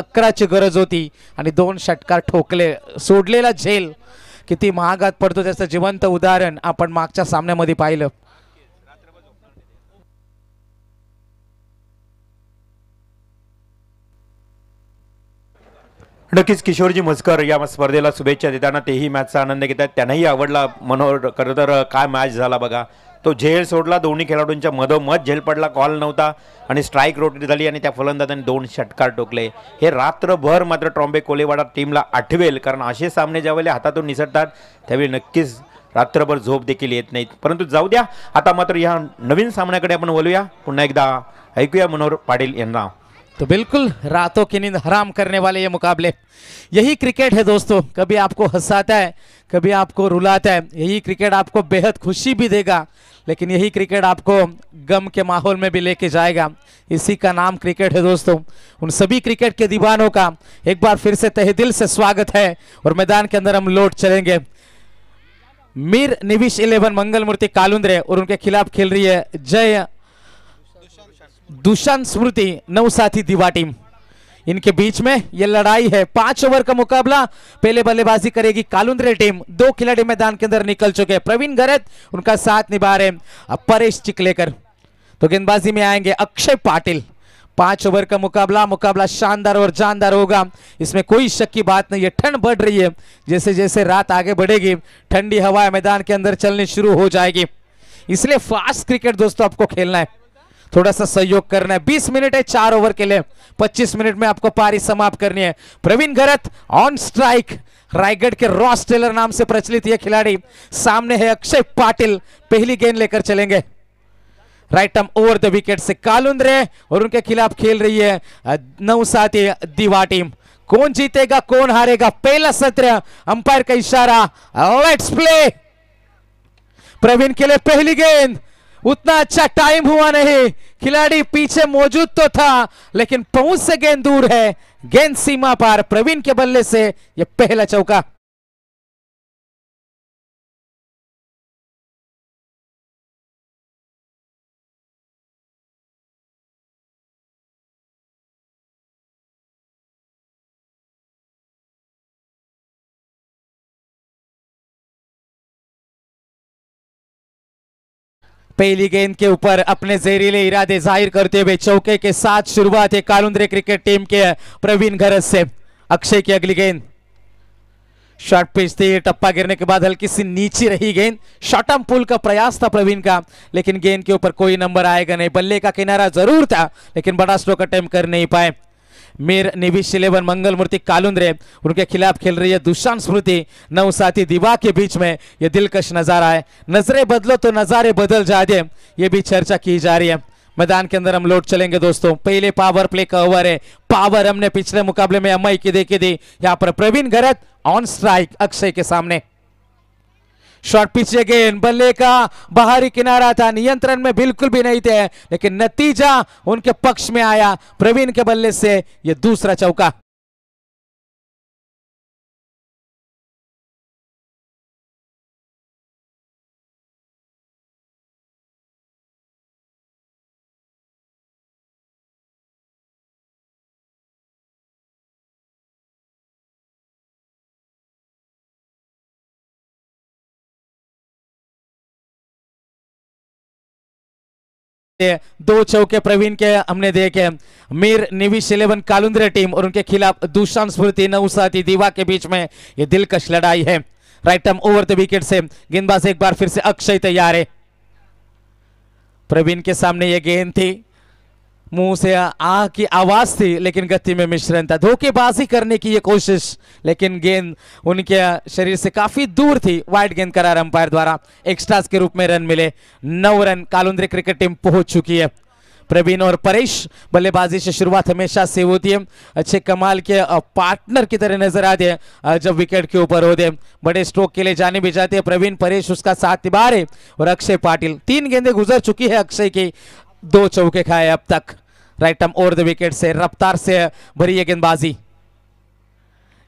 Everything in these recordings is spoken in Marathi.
चक्राची गरज होती आणि 2 षटकार ठोकले. सोडलेला झेल किती महागात पडतो त्याचं जिवंत उदाहरण आपण मागच्या सामन्यामध्ये पाहिलं. नक्कीच किशोरजी म्हसकर या स्पर्धेला शुभेच्छा देताना तेही मॅचचा आनंद घेतात. त्यांनाही आवडला मनोहर. खरं तर काय मॅच झाला बघा. तो झेल सोडला, दोन्ही खेळाडूंच्या मधोमध झेल पडला, कॉल नव्हता आणि स्ट्राईक रोटेट झाली आणि त्या फलंदाजांनी 2 षटकार टोकले. हे रात्रभर मात्र ट्रॉम्बे कोलेवाडा टीमला आठवेल, कारण असे सामने ज्यावेळेला हातातून निसटतात त्यावेळी नक्कीच रात्रभर झोप देखील येत नाहीत. परंतु जाऊ द्या, आता मात्र ह्या नवीन सामन्याकडे आपण वळूया. पुन्हा एकदा ऐकूया मनोहर पाटील यांना. तो बिल्कुल रातों की नींद हराम करने वाले ये मुकाबले, यही क्रिकेट है दोस्तों. कभी आपको हंसाता है, कभी आपको रुलाता है. यही क्रिकेट आपको बेहद खुशी भी देगा, लेकिन यही क्रिकेट आपको गम के माहौल में भी लेके जाएगा. इसी का नाम क्रिकेट है दोस्तों. उन सभी क्रिकेट के दीवानों का एक बार फिर से तहे दिल से स्वागत है और मैदान के अंदर हम लौट चलेंगे. मीर निविश 11 मंगल मूर्ति कालुंद्रे और उनके खिलाफ खेल रही है जय दुशांत स्मृति नवसाथी दिवा टीम. इनके बीच में यह लड़ाई है. 5 ओवर का मुकाबला. पहले बल्लेबाजी करेगी कालुंद्रे टीम. 2 खिलाड़ी मैदान के अंदर निकल चुके हैं. प्रवीण गरत उनका साथ निभा रहे परेश चिकलेकर. तो गेंदबाजी में आएंगे अक्षय पाटिल. 5 ओवर का मुकाबला शानदार और जानदार होगा, इसमें कोई शक की बात नहीं है. ठंड बढ़ रही है, जैसे जैसे रात आगे बढ़ेगी ठंडी हवा मैदान के अंदर चलनी शुरू हो जाएगी. इसलिए फास्ट क्रिकेट दोस्तों आपको खेलना है, थोड़ा सा सहयोग करना है. 20 मिनट है 4 ओवर के लिए. 25 मिनट में आपको पारी समाप्त करनी है. Praveen Garat on strike. रायगढ़ के रॉस टेलर नाम से प्रचलित यह खिलाड़ी. सामने है अक्षय पाटिल. पहली गेंद लेकर चलेंगे. Right arm over the wicket से कालुंद्रे और उनके खिलाफ खेल रही है नवसाथी दिवा टीम. कौन जीतेगा कौन हारेगा, पहला सत्र. अंपायर का इशारा, लेट्स प्ले. प्रवीण के लिए पहली गेंद. उतना अच्छा टाइम हुआ नहीं, खिलाड़ी पीछे मौजूद तो था लेकिन पहुंच से गेंद दूर है. गेंद सीमा पार. प्रवीण के बल्ले से यह पहला चौका. पहली गेंद के ऊपर अपने जहरीले इरादे जाहिर करते हुए चौके के साथ शुरुआत है कालुंद्रे क्रिकेट टीम के प्रवीण गरज से. अक्षय की अगली गेंद. शॉर्ट पिच थी, टप्पा गिरने के बाद हल्की सी नीचे रही गेंद. शॉर्ट आर्म पुल का प्रयास था प्रवीण का, लेकिन गेंद के ऊपर कोई नंबर आएगा नहीं. बल्ले का किनारा जरूर था लेकिन बड़ा स्ट्रोक अटेम्प्ट कर नहीं पाए. मीर निविश 11 मंगल मूर्ति कालुंद्रे उनके खिलाफ खेल रही है दुशांत स्मृति नवसाथी दिवा. के बीच में यह दिलकश नजारा है. नजरें बदलो तो नजारे बदल जाए, ये भी चर्चा की जा रही है. मैदान के अंदर हम लौट चलेंगे दोस्तों. पहले पावर प्ले का ओवर है. पावर हमने पिछले मुकाबले में अमई की देखी थी. यहां पर प्रवीण गरत ऑन स्ट्राइक अक्षय के सामने. शॉर्ट पिच गेंद. बल्ले का बाहरी किनारा था, नियंत्रण में बिल्कुल भी नहीं थे, लेकिन नतीजा उनके पक्ष में आया. प्रवीण के बल्ले से यह दूसरा चौका. दो चौके प्रवीण के हमने देखे. मीर निविश 11 कालुंद्रे टीम और उनके खिलाफ दुशांत स्मृति नवसाथी दिवा के बीच में यह दिलकश लड़ाई है. Right arm over the wicket से गेंदबाज एक बार फिर से अक्षय तैयार है. प्रवीण के सामने यह गेंद थी, मुंह से आह की आवाज थी लेकिन गति में मिश्रण था. धोखेबाजी करने की यह कोशिश, लेकिन गेंद उनके शरीर से काफी दूर थी. वाइड गेंद करार अंपायर द्वारा. एक्स्ट्रास के रूप में रन मिले. 9 रन कालुंद्रे क्रिकेट टीम पहुंच चुकी है. प्रवीण और परेश बल्लेबाजी से शुरुआत हमेशा से होती है. अच्छे कमाल के पार्टनर की तरह नजर आते हैं जब विकेट के ऊपर होते हैं. बड़े स्ट्रोक के लिए जाने भी जाते हैं. प्रवीण परेश उसका साथ निभा रहे और अक्षय पाटिल. 3 गेंदें गुजर चुकी है अक्षय की. 2 चौके खाए अब तक. Right arm over the wicket से रफ्तार से भरी है गेंदबाजी.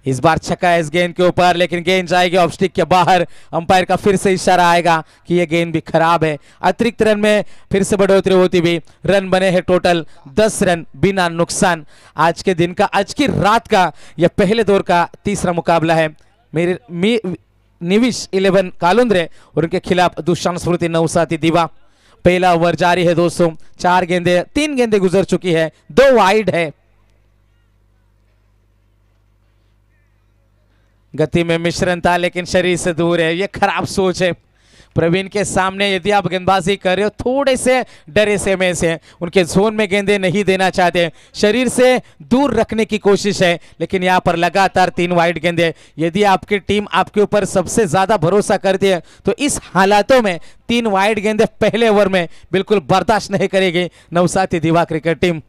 इस बार छक्का है इस गेंद के ऊपर, लेकिन गेंद जाएगी ऑफ स्टिक के बाहर। अंपायर का फिर से इशारा आएगा कि यह गेंद भी खराब है। अतिरिक्त रन में फिर से बढ़ोतरी होती हुई रन बने हैं टोटल 10 रन बिना नुकसान। आज के दिन का, आज की रात का यह पहले दौर का तीसरा मुकाबला है। निविश 11 कालुंद्रे और उनके खिलाफ दुशांत स्मृति नवसाथी दिवा। पहला ओवर जारी है दोस्तों, 3 गेंदें गुजर चुकी है, 2 वाइड है। गति में मिश्रण था लेकिन शरीर से दूर है, यह खराब सोच है। प्रवीण के सामने यदि आप गेंदबाजी कर रहे हो, थोड़े से डरे से में से उनके जोन में गेंदें नहीं देना चाहते, शरीर से दूर रखने की कोशिश है। लेकिन यहां पर लगातार 3 वाइड गेंदें, यदि आपकी टीम आपके ऊपर सबसे ज्यादा भरोसा करती है तो इस हालातों में 3 वाइड गेंदें पहले ओवर में बिल्कुल बर्दाश्त नहीं करेगी नवसाथी दिवा क्रिकेट टीम।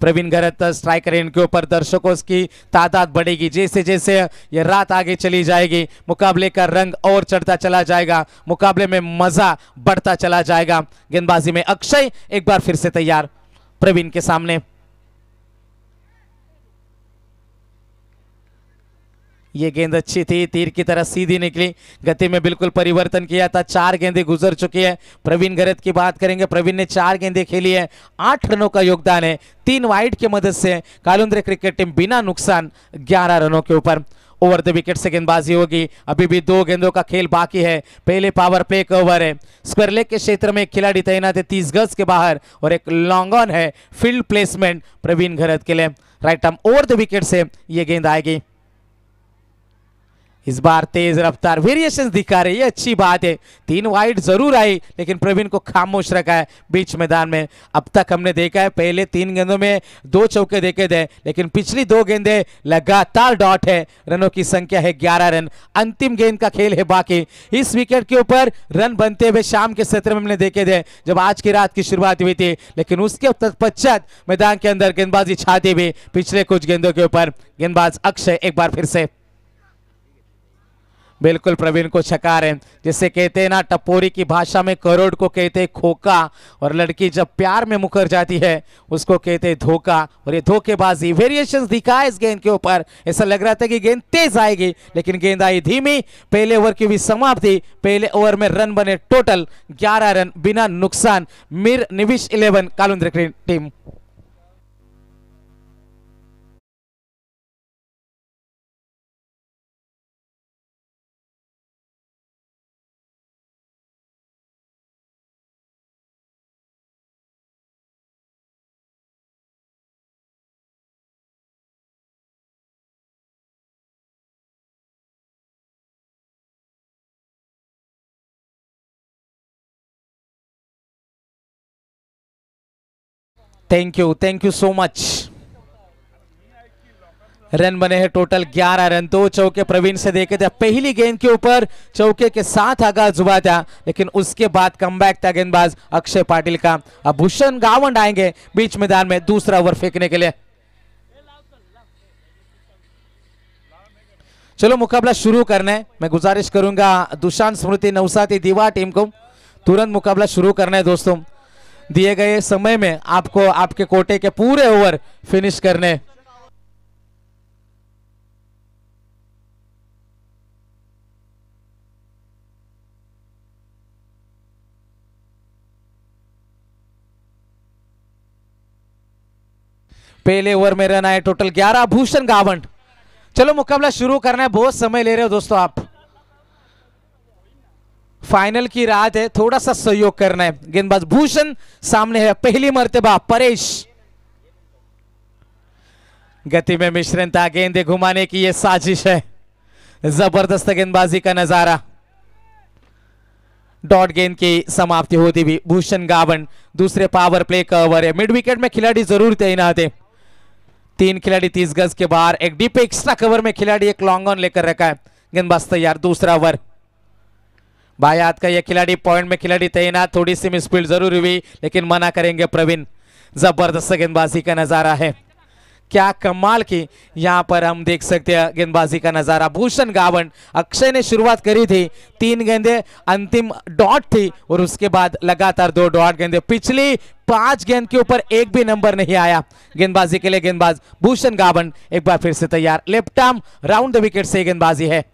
प्रवीण गरत स्ट्राइकर, इनके ऊपर दर्शकों की तादाद बढ़ेगी। जैसे जैसे ये रात आगे चली जाएगी, मुकाबले का रंग और चढ़ता चला जाएगा, मुकाबले में मजा बढ़ता चला जाएगा। गेंदबाजी में अक्षय एक बार फिर से तैयार प्रवीण के सामने। ये गेंद अच्छी थी, तीर की तरह सीधी निकली, गति में बिल्कुल परिवर्तन किया था। 4 गेंदें गुजर चुकी है। प्रवीण गरत की बात करेंगे, प्रवीण ने 4 गेंदें खेली है, 8 रनों का योगदान है। 3 वाइड की मदद से कालुंद्रे क्रिकेट टीम बिना नुकसान 11 रनों के ऊपर। ओवर द विकेट से गेंदबाजी होगी। अभी भी 2 गेंदों का खेल बाकी है। पहले पावर प्ले का ओवर है। स्क्वायर लेग के क्षेत्र में एक खिलाड़ी तैनात है 30 गज के बाहर और एक लॉन्ग ऑन है। फील्ड प्लेसमेंट प्रवीण गरत के लिए। Right arm over the wicket से यह गेंद आएगी। इस बार तेज रफ्तार वेरिएशंस दिखा रही है, अच्छी बात है। 3 वाइड जरूर आई लेकिन प्रवीण को खामोश रखा है बीच मैदान में। अब तक हमने देखा है पहले 3 गेंदों में 2 चौके देखे थे, लेकिन पिछली 2 गेंदें लगातार डॉट है। रनों की संख्या है 11 रन। अंतिम गेंद का खेल है बाकी। इस विकेट के ऊपर रन बनते हुए शाम के सत्र में हमने देखे थे जब आज की रात की शुरुआत हुई थी, लेकिन उसके तत्पश्चात मैदान के अंदर गेंदबाजी छाती हुई पिछले कुछ गेंदों के ऊपर। गेंदबाज अक्षय एक बार फिर से बिल्कुल प्रवीण को छका रहे। जिसे कहते हैं ना, टपोरी की भाषा में करोड़ को कहते हैं खोका, और लड़की जब प्यार में मुकर जाती है उसको कहते हैं धोखा। और ये धोखेबाजी वेरिएशंस दिखा है इस गेंद के ऊपर। ऐसा लग रहा था कि गेंद तेज आएगी लेकिन गेंद आई धीमी। पहले ओवर की भी समाप्ति। पहले ओवर में रन बने टोटल 11 रन बिना नुकसान। Nivish 11 Kalundre team. Thank you so much. Run बने हैं टोटल 11 रन। 2 चौके प्रवीण से देखे थे। पहली गेंद के ऊपर चौके के साथ आगाज हुआ था, लेकिन उसके बाद कमबैक था गेंदबाज अक्षय पाटिल का। अब भूषण गावंड आएंगे बीच मैदान में दूसरा ओवर फेंकने के लिए। चलो मुकाबला शुरू करना है। मैं गुजारिश करूंगा दुशांत स्मृति नवसाथी दिवा टीम को तुरंत मुकाबला शुरू करना है दोस्तों। दिए गए समय में आपको आपके कोटे के पूरे ओवर फिनिश करने। पहले ओवर में रन आए टोटल 11। भूषण गावंड। चलो मुकाबला शुरू करना है। बहुत समय ले रहे हो दोस्तों आप। फाइनल की रात है, थोड़ा सा सहयोग करना है। गेंदबाज भूषण सामने है। पहली मर्तबा परेश। गति में मिश्रण था, गेंदे घुमाने की यह साजिश है। जबरदस्त गेंदबाजी का नजारा। डॉट गेंद की समाप्ति होती भी। भूषण गावंड दूसरे पावर प्ले का ओवर है। मिड विकेट में खिलाड़ी जरूर तैनात है। 3 खिलाड़ी 30 गज के बाहर। एक डीप एक्स्ट्रा कवर में खिलाड़ी एक लॉन्ग ऑन लेकर रखा है। गेंदबाज तैयार। दूसरा ओवर। बाएं हाथ का यह खिलाड़ी पॉइंट में खिलाड़ी तैनात। थोड़ी सी मिसफील्ड जरूर हुई लेकिन मना करेंगे प्रवीण। जबरदस्त गेंदबाजी का नजारा है। क्या कमाल की यहां पर हम देख सकते हैं गेंदबाजी का नजारा। भूषण गावंड। अक्षय ने शुरुआत करी थी, 3 गेंदें अंतिम डॉट थी और उसके बाद लगातार 2 डॉट गेंदें। पिछली 5 गेंद के ऊपर एक भी नंबर नहीं आया। गेंदबाजी के लिए गेंदबाज भूषण गावन एक बार फिर से तैयार। Left arm round the wicket से गेंदबाजी है।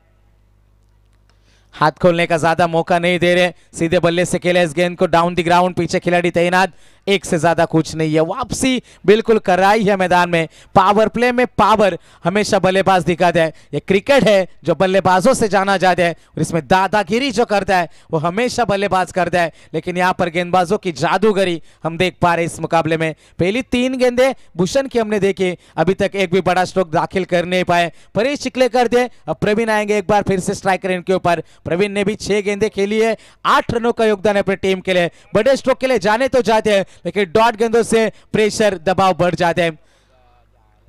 हाथ खोलने का ज्यादा मौका नहीं दे रहे, सीधे बल्ले से खेले इस गेंद को डाउन द ग्राउंड। पीछे खिलाड़ी तैनात, एक से ज्यादा कुछ नहीं है। वापसी बिल्कुल कराई है मैदान में। पावर प्ले में पावर हमेशा बल्लेबाज दिखाते हैं। ये क्रिकेट है जो बल्लेबाजों से जाना जाता है और इसमें दादागिरी जो करता है वो हमेशा बल्लेबाज करता है। लेकिन यहाँ पर गेंदबाजों की जादूगरी हम देख पा रहे हैं इस मुकाबले में। पहली 3 गेंदें भूषण की हमने देखी, अभी तक एक भी बड़ा स्ट्रोक दाखिल कर नहीं पाए। परेश चिखले कर दे, अब प्रवीण आएंगे एक बार फिर से स्ट्राइकर इनके ऊपर। प्रवीण ने भी 6 गेंदें खेली है, 8 रनों का योगदान है अपनी टीम के लिए। बड़े स्ट्रोक के लिए जाने तो जाते हैं लेकिन डॉट गेंदों से प्रेशर दबाव बढ़ जाते हैं।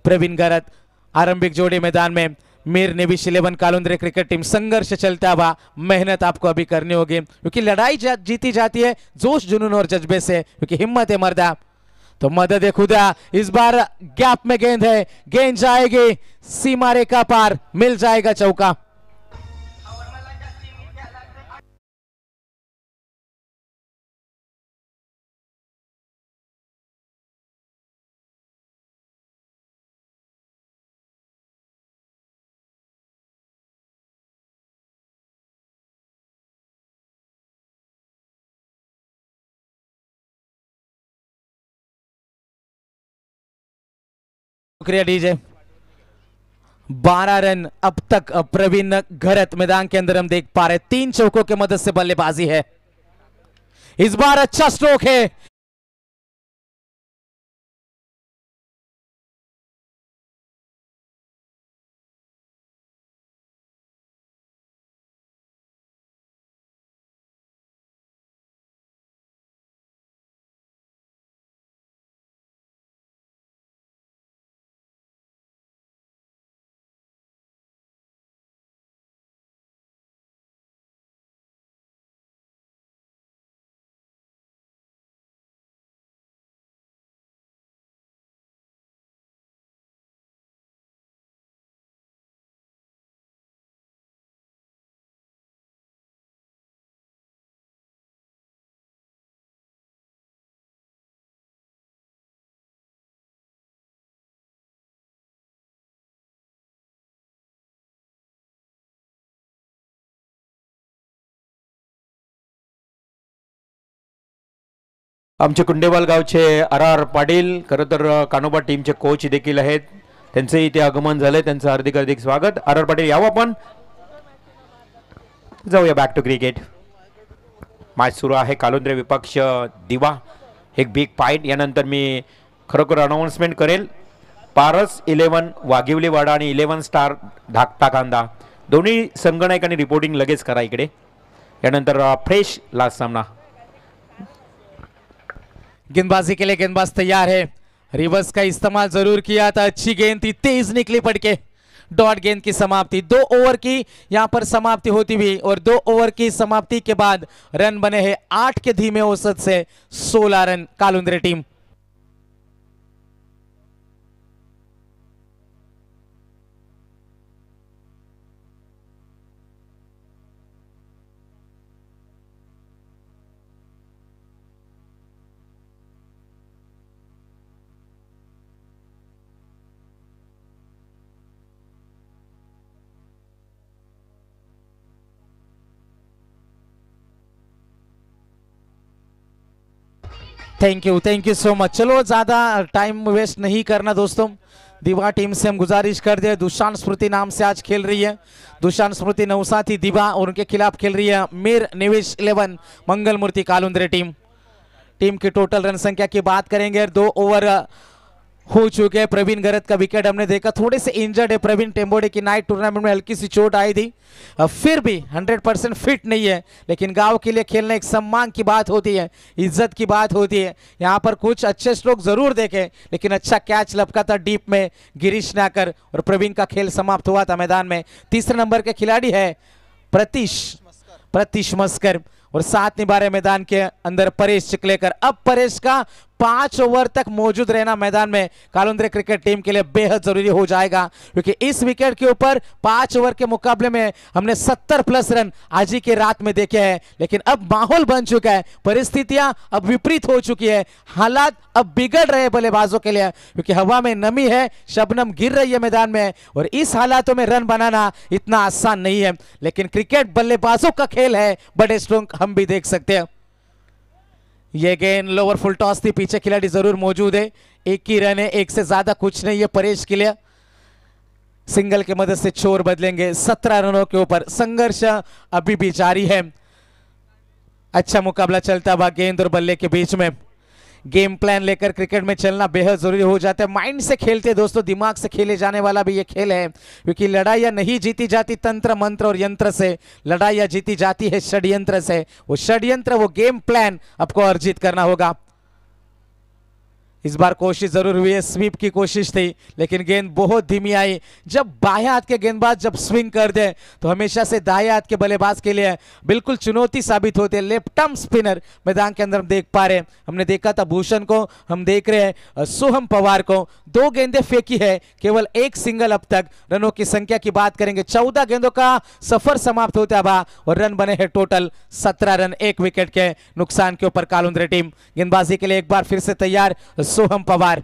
प्रवीण गरत आरंभिक जोड़ी मैदान में। मीर नेविश 11 कालुंद्रे क्रिकेट टीम संघर्ष चलता हुआ। मेहनत आपको अभी करनी होगी क्योंकि लड़ाई जीती जाती है जोश जुनून और जज्बे से, क्योंकि हिम्मत है मर्दा तो मदद है खुदा। इस बार गैप में गेंद है, गेंद जाएगी सीमा रेखा पार, मिल जाएगा चौका। शुक्रिया डीजे। 12 रन अब तक प्रवीण गरत मैदान के अंदर हम देख पा रहे। 3 चौकों के मदद से बल्लेबाजी है। इस बार अच्छा स्ट्रोक है। आमचे कुंडेवाल गावचे आर पाटील खरं तर कानोबा टीमचे कोच देखील आहेत, त्यांचे इथे आगमन झाले, त्यांचं हार्दिक हार्दिक स्वागत। आर पाटील यावं आपण, जाऊया बॅक टू क्रिकेट। मॅच सुरू आहे, कालुंद्रे विपक्ष दिवा, एक बिग फाईट। यानंतर मी खरोखर अनाउन्समेंट करेल, पारस 11 वाघिवलीवाडा आणि 11 स्टार धाकटा कांदा दोन्ही संगणकाने रिपोर्टिंग लगेच करा इकडे। यानंतर फ्रेश लास्ट सामना। गेंदबाजी के लिए गेंदबाज तैयार है। रिवर्स का इस्तेमाल जरूर किया था, अच्छी गेंद थी, तेज निकली पड़के। डॉट गेंद की समाप्ति, 2 ओवर की यहां पर समाप्ति होती हुई और 2 ओवर की समाप्ति के बाद रन बने हैं 8 के धीमे औसत से 16 run Kalundre team. Thank you so much. चलो ज्यादा टाइम वेस्ट नहीं करना दोस्तों, दिवा टीम से हम गुजारिश कर दे। दुशान स्मृति नाम से आज खेल रही है, दुशान स्मृति नौसाथी दिवा, और उनके खिलाफ खेल रही है मीर निवेश 11 मंगल मूर्ति कालुंद्रे टीम। टीम की टोटल रन संख्या की बात करेंगे, 2 ओवर हो चुके हैं। प्रवीण गरत का विकेट हमने देखा, थोड़े से इंजर्ड है प्रवीण टेम्बोडे की। नाइट टूर्नामेंट में हल्की सी चोट आई थी, फिर भी 100% फिट नहीं है। लेकिन गांव के लिए खेलना एक सम्मान की बात होती है, इज्जत की बात होती है। यहाँ पर कुछ अच्छे स्ट्रोक जरूर देखे, लेकिन अच्छा कैच लपका था डीप में गिरीश नाकर, और प्रवीण का खेल समाप्त हुआ था मैदान में। तीसरे नंबर के खिलाड़ी है प्रतीश मस्कर, और 7 निबारे मैदान के अंदर परेश चिखलेकर। अब परेश का 5 ओवर तक मौजूद रहना मैदान में कालुंद्रे क्रिकेट टीम के लिए बेहद जरूरी हो जाएगा, क्योंकि इस विकेट के ऊपर 5 ओवर के मुकाबले में हमने 70 प्लस रन आज ही की रात में देखे हैं। लेकिन अब माहौल बन चुका है, परिस्थितियां अब विपरीत हो चुकी है, हालात अब बिगड़ रहे बल्लेबाजों के लिए, क्योंकि हवा में नमी है, शबनम गिर रही है मैदान में, और इस हालातों में रन बनाना इतना आसान नहीं है। लेकिन क्रिकेट बल्लेबाजों का खेल है, बड़े स्ट्रोक हम भी देख सकते हैं। ये गेंद लोअर फुल टॉस थी, पीछे खिलाड़ी जरूर मौजूद है, एक ही रन है, एक से ज्यादा कुछ नहीं है परेश के लिए। सिंगल की मदद से छोर बदलेंगे। 17 रनों के ऊपर संघर्ष अभी भी जारी है। अच्छा मुकाबला चलता हुआ गेंद और बल्ले के बीच में। गेम प्लान लेकर क्रिकेट में चलना बेहद जरूरी हो जाता है। माइंड से खेलते हैं दोस्तों, दिमाग से खेले जाने वाला भी ये खेल है, क्योंकि लड़ाइयां नहीं जीती जाती तंत्र मंत्र और यंत्र से, लड़ाइयां जीती जाती है षड्यंत्र से। वो षड्यंत्र, वो गेम प्लान आपको अर्जित करना होगा। इस बार कोशिश जरूर हुई है, स्वीप की कोशिश थी, लेकिन गेंद बहुत धीमी आई। जब बाएं हाथ के गेंदबाज जब स्विंग कर दे तो हमेशा से दाएं हाथ के बल्लेबाज के लिए बिल्कुल चुनौती साबित होती है। लेफ्ट आर्म स्पिनर मैदान के अंदर हम देख पा रहे हैं, हमने देखा था भूषण को, हम देख रहे हैं सोहम पवार को। 2 गेंदें फेंकी है, केवल 1 सिंगल अब तक। रनों की संख्या की बात करेंगे, 14 गेंदों का सफर समाप्त होता है और रन बने हैं टोटल 17 रन, 1 विकेट के नुकसान के ऊपर कालुंद्रे टीम। गेंदबाजी के लिए एक बार फिर से तैयार सोहम पवार।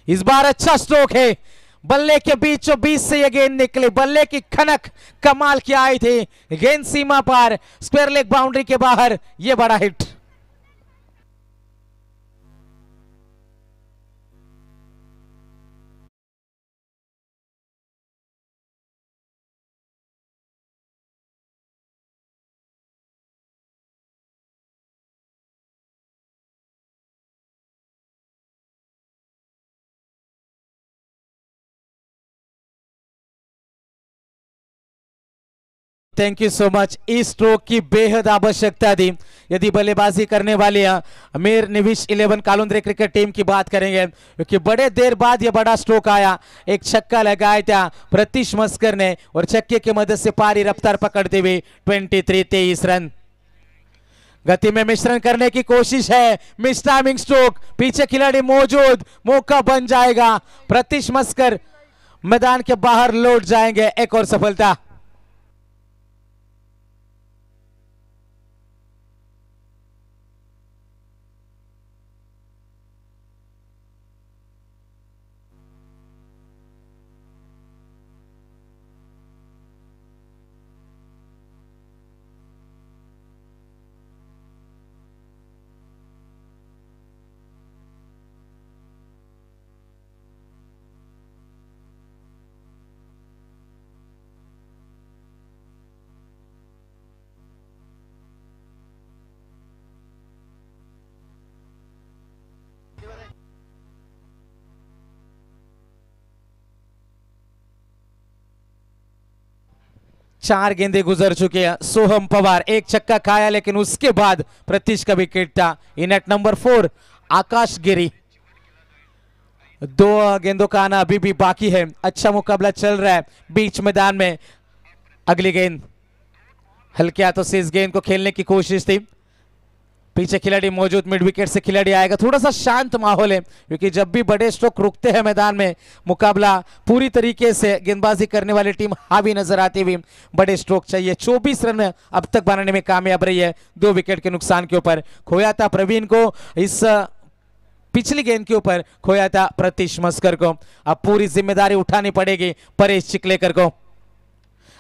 इस बार अच्छा स्ट्रोक है, बल्ले के बीचों बीच से यह गेंद निकली, बल्ले की खनक कमाल की आई थी, गेंद सीमा पार, स्क्वायर लेग बाउंड्री के बाहर, यह बड़ा hit. Thank you so much. Is stroke की बेहद आवश्यकता थी। यदि बल्लेबाजी करने वाले अमीर निविश 11 कालुंद्रे क्रिकेट टीम की बात करेंगे, क्योंकि बड़े देर बाद यह बड़ा स्ट्रोक आया। एक छक्का लगाया था प्रतीश मस्कर ने, और छक्के की मदद से पारी रफ्तार पकड़ते हुए 23 रन। गति में मिश्रण करने की कोशिश है, मिस टाइमिंग स्ट्रोक, पीछे खिलाड़ी मौजूद, मौका बन जाएगा। प्रतीश मस्कर मैदान के बाहर लौट जाएंगे। एक और सफलता। चार गेंदे गुजर चुके हैं। सोहम पवार एक छक्का खाया, लेकिन उसके बाद प्रतीश का विकेट था। इन एट नंबर 4 आकाश गिरी। 2 गेंदों का आना अभी भी बाकी है। अच्छा मुकाबला चल रहा है बीच मैदान में। अगली गेंद हल्के हाथों से इस गेंद को खेलने की कोशिश थी। पीछे खिलाड़ी मौजूद, मिड विकेट से खिलाड़ी आएगा। थोड़ा सा शांत माहौल है, क्योंकि जब भी बड़े स्ट्रोक रुकते हैं मैदान में, मुकाबला पूरी तरीके से गेंदबाजी करने वाली टीम हावी नजर आती हुई बड़े स्ट्रोक चाहिए। 24 रन अब तक बनाने में कामयाब रही है 2 विकेट के नुकसान के ऊपर। खोया था प्रवीण को, इस पिछली गेंद के ऊपर खोया था प्रतीश मस्कर को। अब पूरी जिम्मेदारी उठानी पड़ेगी परेश चिकलेकर को।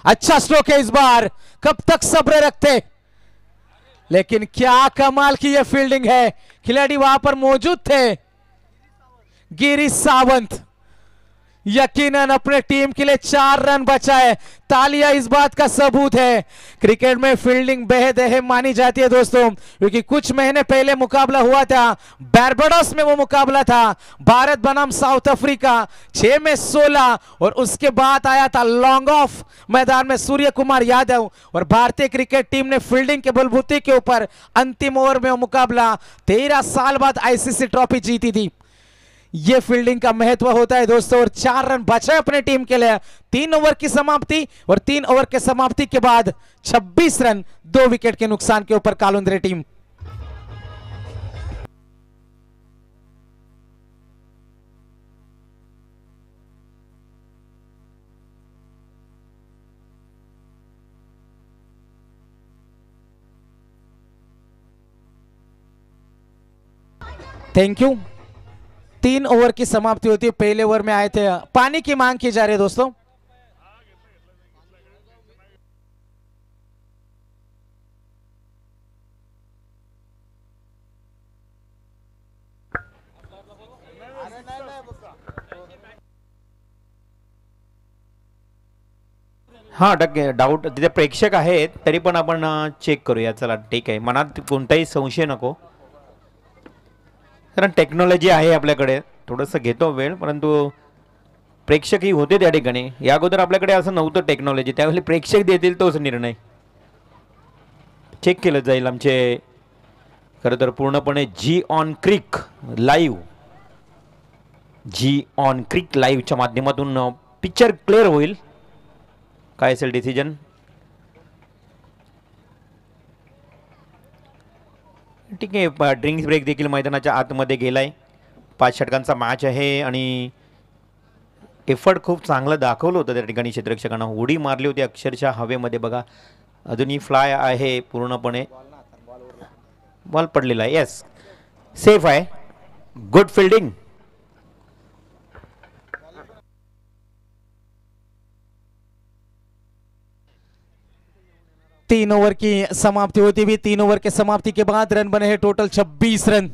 अच्छा स्ट्रोक है इस बार, कब तक सब्र रखते, लेकिन क्या कमाल की यह फील्डिंग है। खिलाड़ी वहां पर मौजूद थे, गिरीश सावंत यकीनन अपने टीम के लिए 4 रन बचाए। तालियां इस बात का सबूत है। क्रिकेट में फील्डिंग बेहद अहम मानी जाती है दोस्तों, क्योंकि कुछ महीने पहले मुकाबला हुआ था, बारबाडोस में वो मुकाबला था, भारत बनाम साउथ अफ्रीका, 6 में 16, और उसके बाद आया था लॉन्ग ऑफ मैदान में सूर्य कुमार यादव, और भारतीय क्रिकेट टीम ने फील्डिंग के बलबूते के ऊपर अंतिम ओवर में वो मुकाबला 13 साल बाद आईसीसी ट्रॉफी जीती थी। ये फील्डिंग का महत्व होता है दोस्तों, और 4 रन बचे अपने टीम के लिए। 3 ओवर की समाप्ति, और 3 ओवर के समाप्ति के बाद 26 रन 2 विकेट के नुकसान के ऊपर कालुंद्रे टीम। Thank you. 3 ओवर की समाप्ति होती है। पहले ओवर में आए थे, पानी की मांग की जा रही है दोस्तों। हा डाऊट तिथे प्रेक्षक आहेत तरी पण आपण चेक करूया. चला ठीक आहे, मनात कोणताही संशय नको, कारण टेक्नॉलॉजी आहे आपल्याकडे. थोडंसं घेतो वेळ, परंतु प्रेक्षकही होते त्या ठिकाणी. या अगोदर आपल्याकडे असं नव्हतं टेक्नॉलॉजी, त्यावेळी प्रेक्षक देतील तोच निर्णय चेक केलं जाईल. आमचे खरं तर पूर्णपणे G on Crick Live, G on Crick लाईव्हच्या माध्यमातून पिक्चर क्लिअर होईल. काय असेल डिसिजन. ठीक आहे, ड्रिंक्स ब्रेक देखील मैदानाच्या आतमध्ये गेलाय. 5 षटकांचा मॅच आहे आणि एफर्ट खूप चांगलं दाखवलं होतं त्या ठिकाणी क्षेत्ररक्षकांना. उडी मारली होती अक्षरशः हवेमध्ये बघा. अजूनही फ्लाय आहे पूर्णपणे, बॉल पडलेला आहे. येस, सेफ आहे. Good fielding. तीन ओवर की समाप्ति होती हुई, 3 ओवर के समाप्ति के बाद रन बने हैं टोटल 26 रन।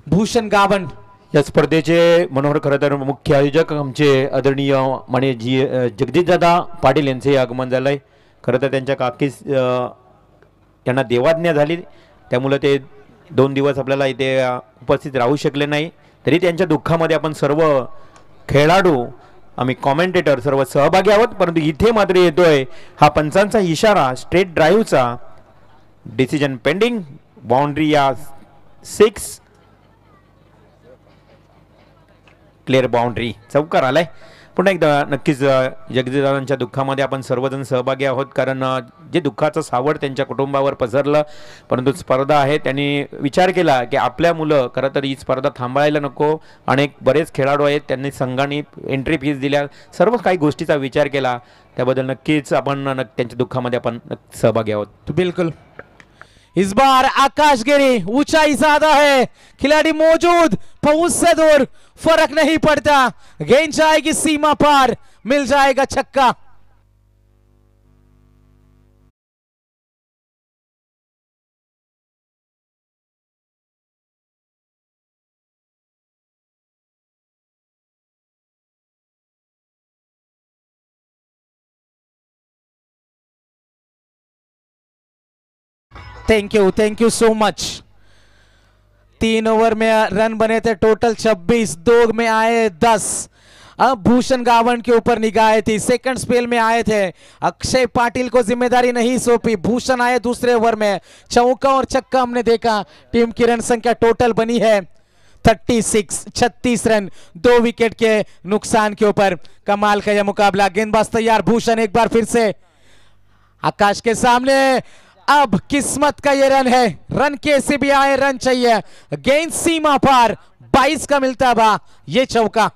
भूषण गावन या स्पर्धेचे मनोहर खरं तर मुख्य आयोजक आमचे आदरणीय माननीय जगदीशदादा पाटील यांचे आगमन झालंय. खरं तर त्यांच्या काकीस त्यांना देवाज्ञा झाली, त्यामुळे ते 2 दिवस आपल्याला इथे उपस्थित राहू शकले नाही. तरी त्यांच्या दुःखामध्ये आपण सर्व खेळाडू, आम्ही कॉमेंटेटर सर्व सहभागी आहोत. परंतु इथे मात्र येतोय हा पंचांचा इशारा स्ट्रेट ड्राईव्हचा. Decision pending. बाउंड्री या 6, क्लिअर बाउंड्री. चौकार आलाय. पुन्हा एकदा नक्कीच जगदीशदादांच्या दुःखामध्ये आपण सर्वजण सहभागी आहोत, कारण जे दुःखाचं सावट त्यांच्या कुटुंबावर पसरलं. परंतु स्पर्धा आहे, त्यांनी विचार केला की आपल्या मुलं खरं तर ही स्पर्धा थांबायला नको. अनेक बरेच खेळाडू आहेत, त्यांनी संघाने एंट्री फीस दिल्या, सर्व काही गोष्टीचा विचार केला. त्याबद्दल नक्कीच आपण त्यांच्या दुःखामध्ये आपण सहभागी आहोत. तो बिल्कुल इस बार आकाश गिरी, ऊंचाई ज्यादा है, खिलाड़ी मौजूद, पहुंच से दूर, फर्क नहीं पड़ता. गेंद जाएगी सीमा पार, मिल जाएगा छक्का. Thank you so much. 3 over में रन बने थे टोटल 26, 2 में आए 10. अब भूषण गावन के ऊपर निगाहें थी. सेकंड स्पेल में आए थे, अक्षय पाटिल को जिम्मेदारी नहीं सौंपी. भूषण आए दूसरे ओवर में, चौका और छक्का हमने देखा. टीम की रन संख्या टोटल बनी है 36 रन, 2 विकेट के नुकसान के ऊपर. कमाल का यह मुकाबला. गेंदबाज तैयार, भूषण एक बार फिर से आकाश के सामने. अब किस्मत का ये रन है, रन कैसे भी आए रन चाहिए. गेंद सीमा पार, 22 का मिलता बा ये चौका.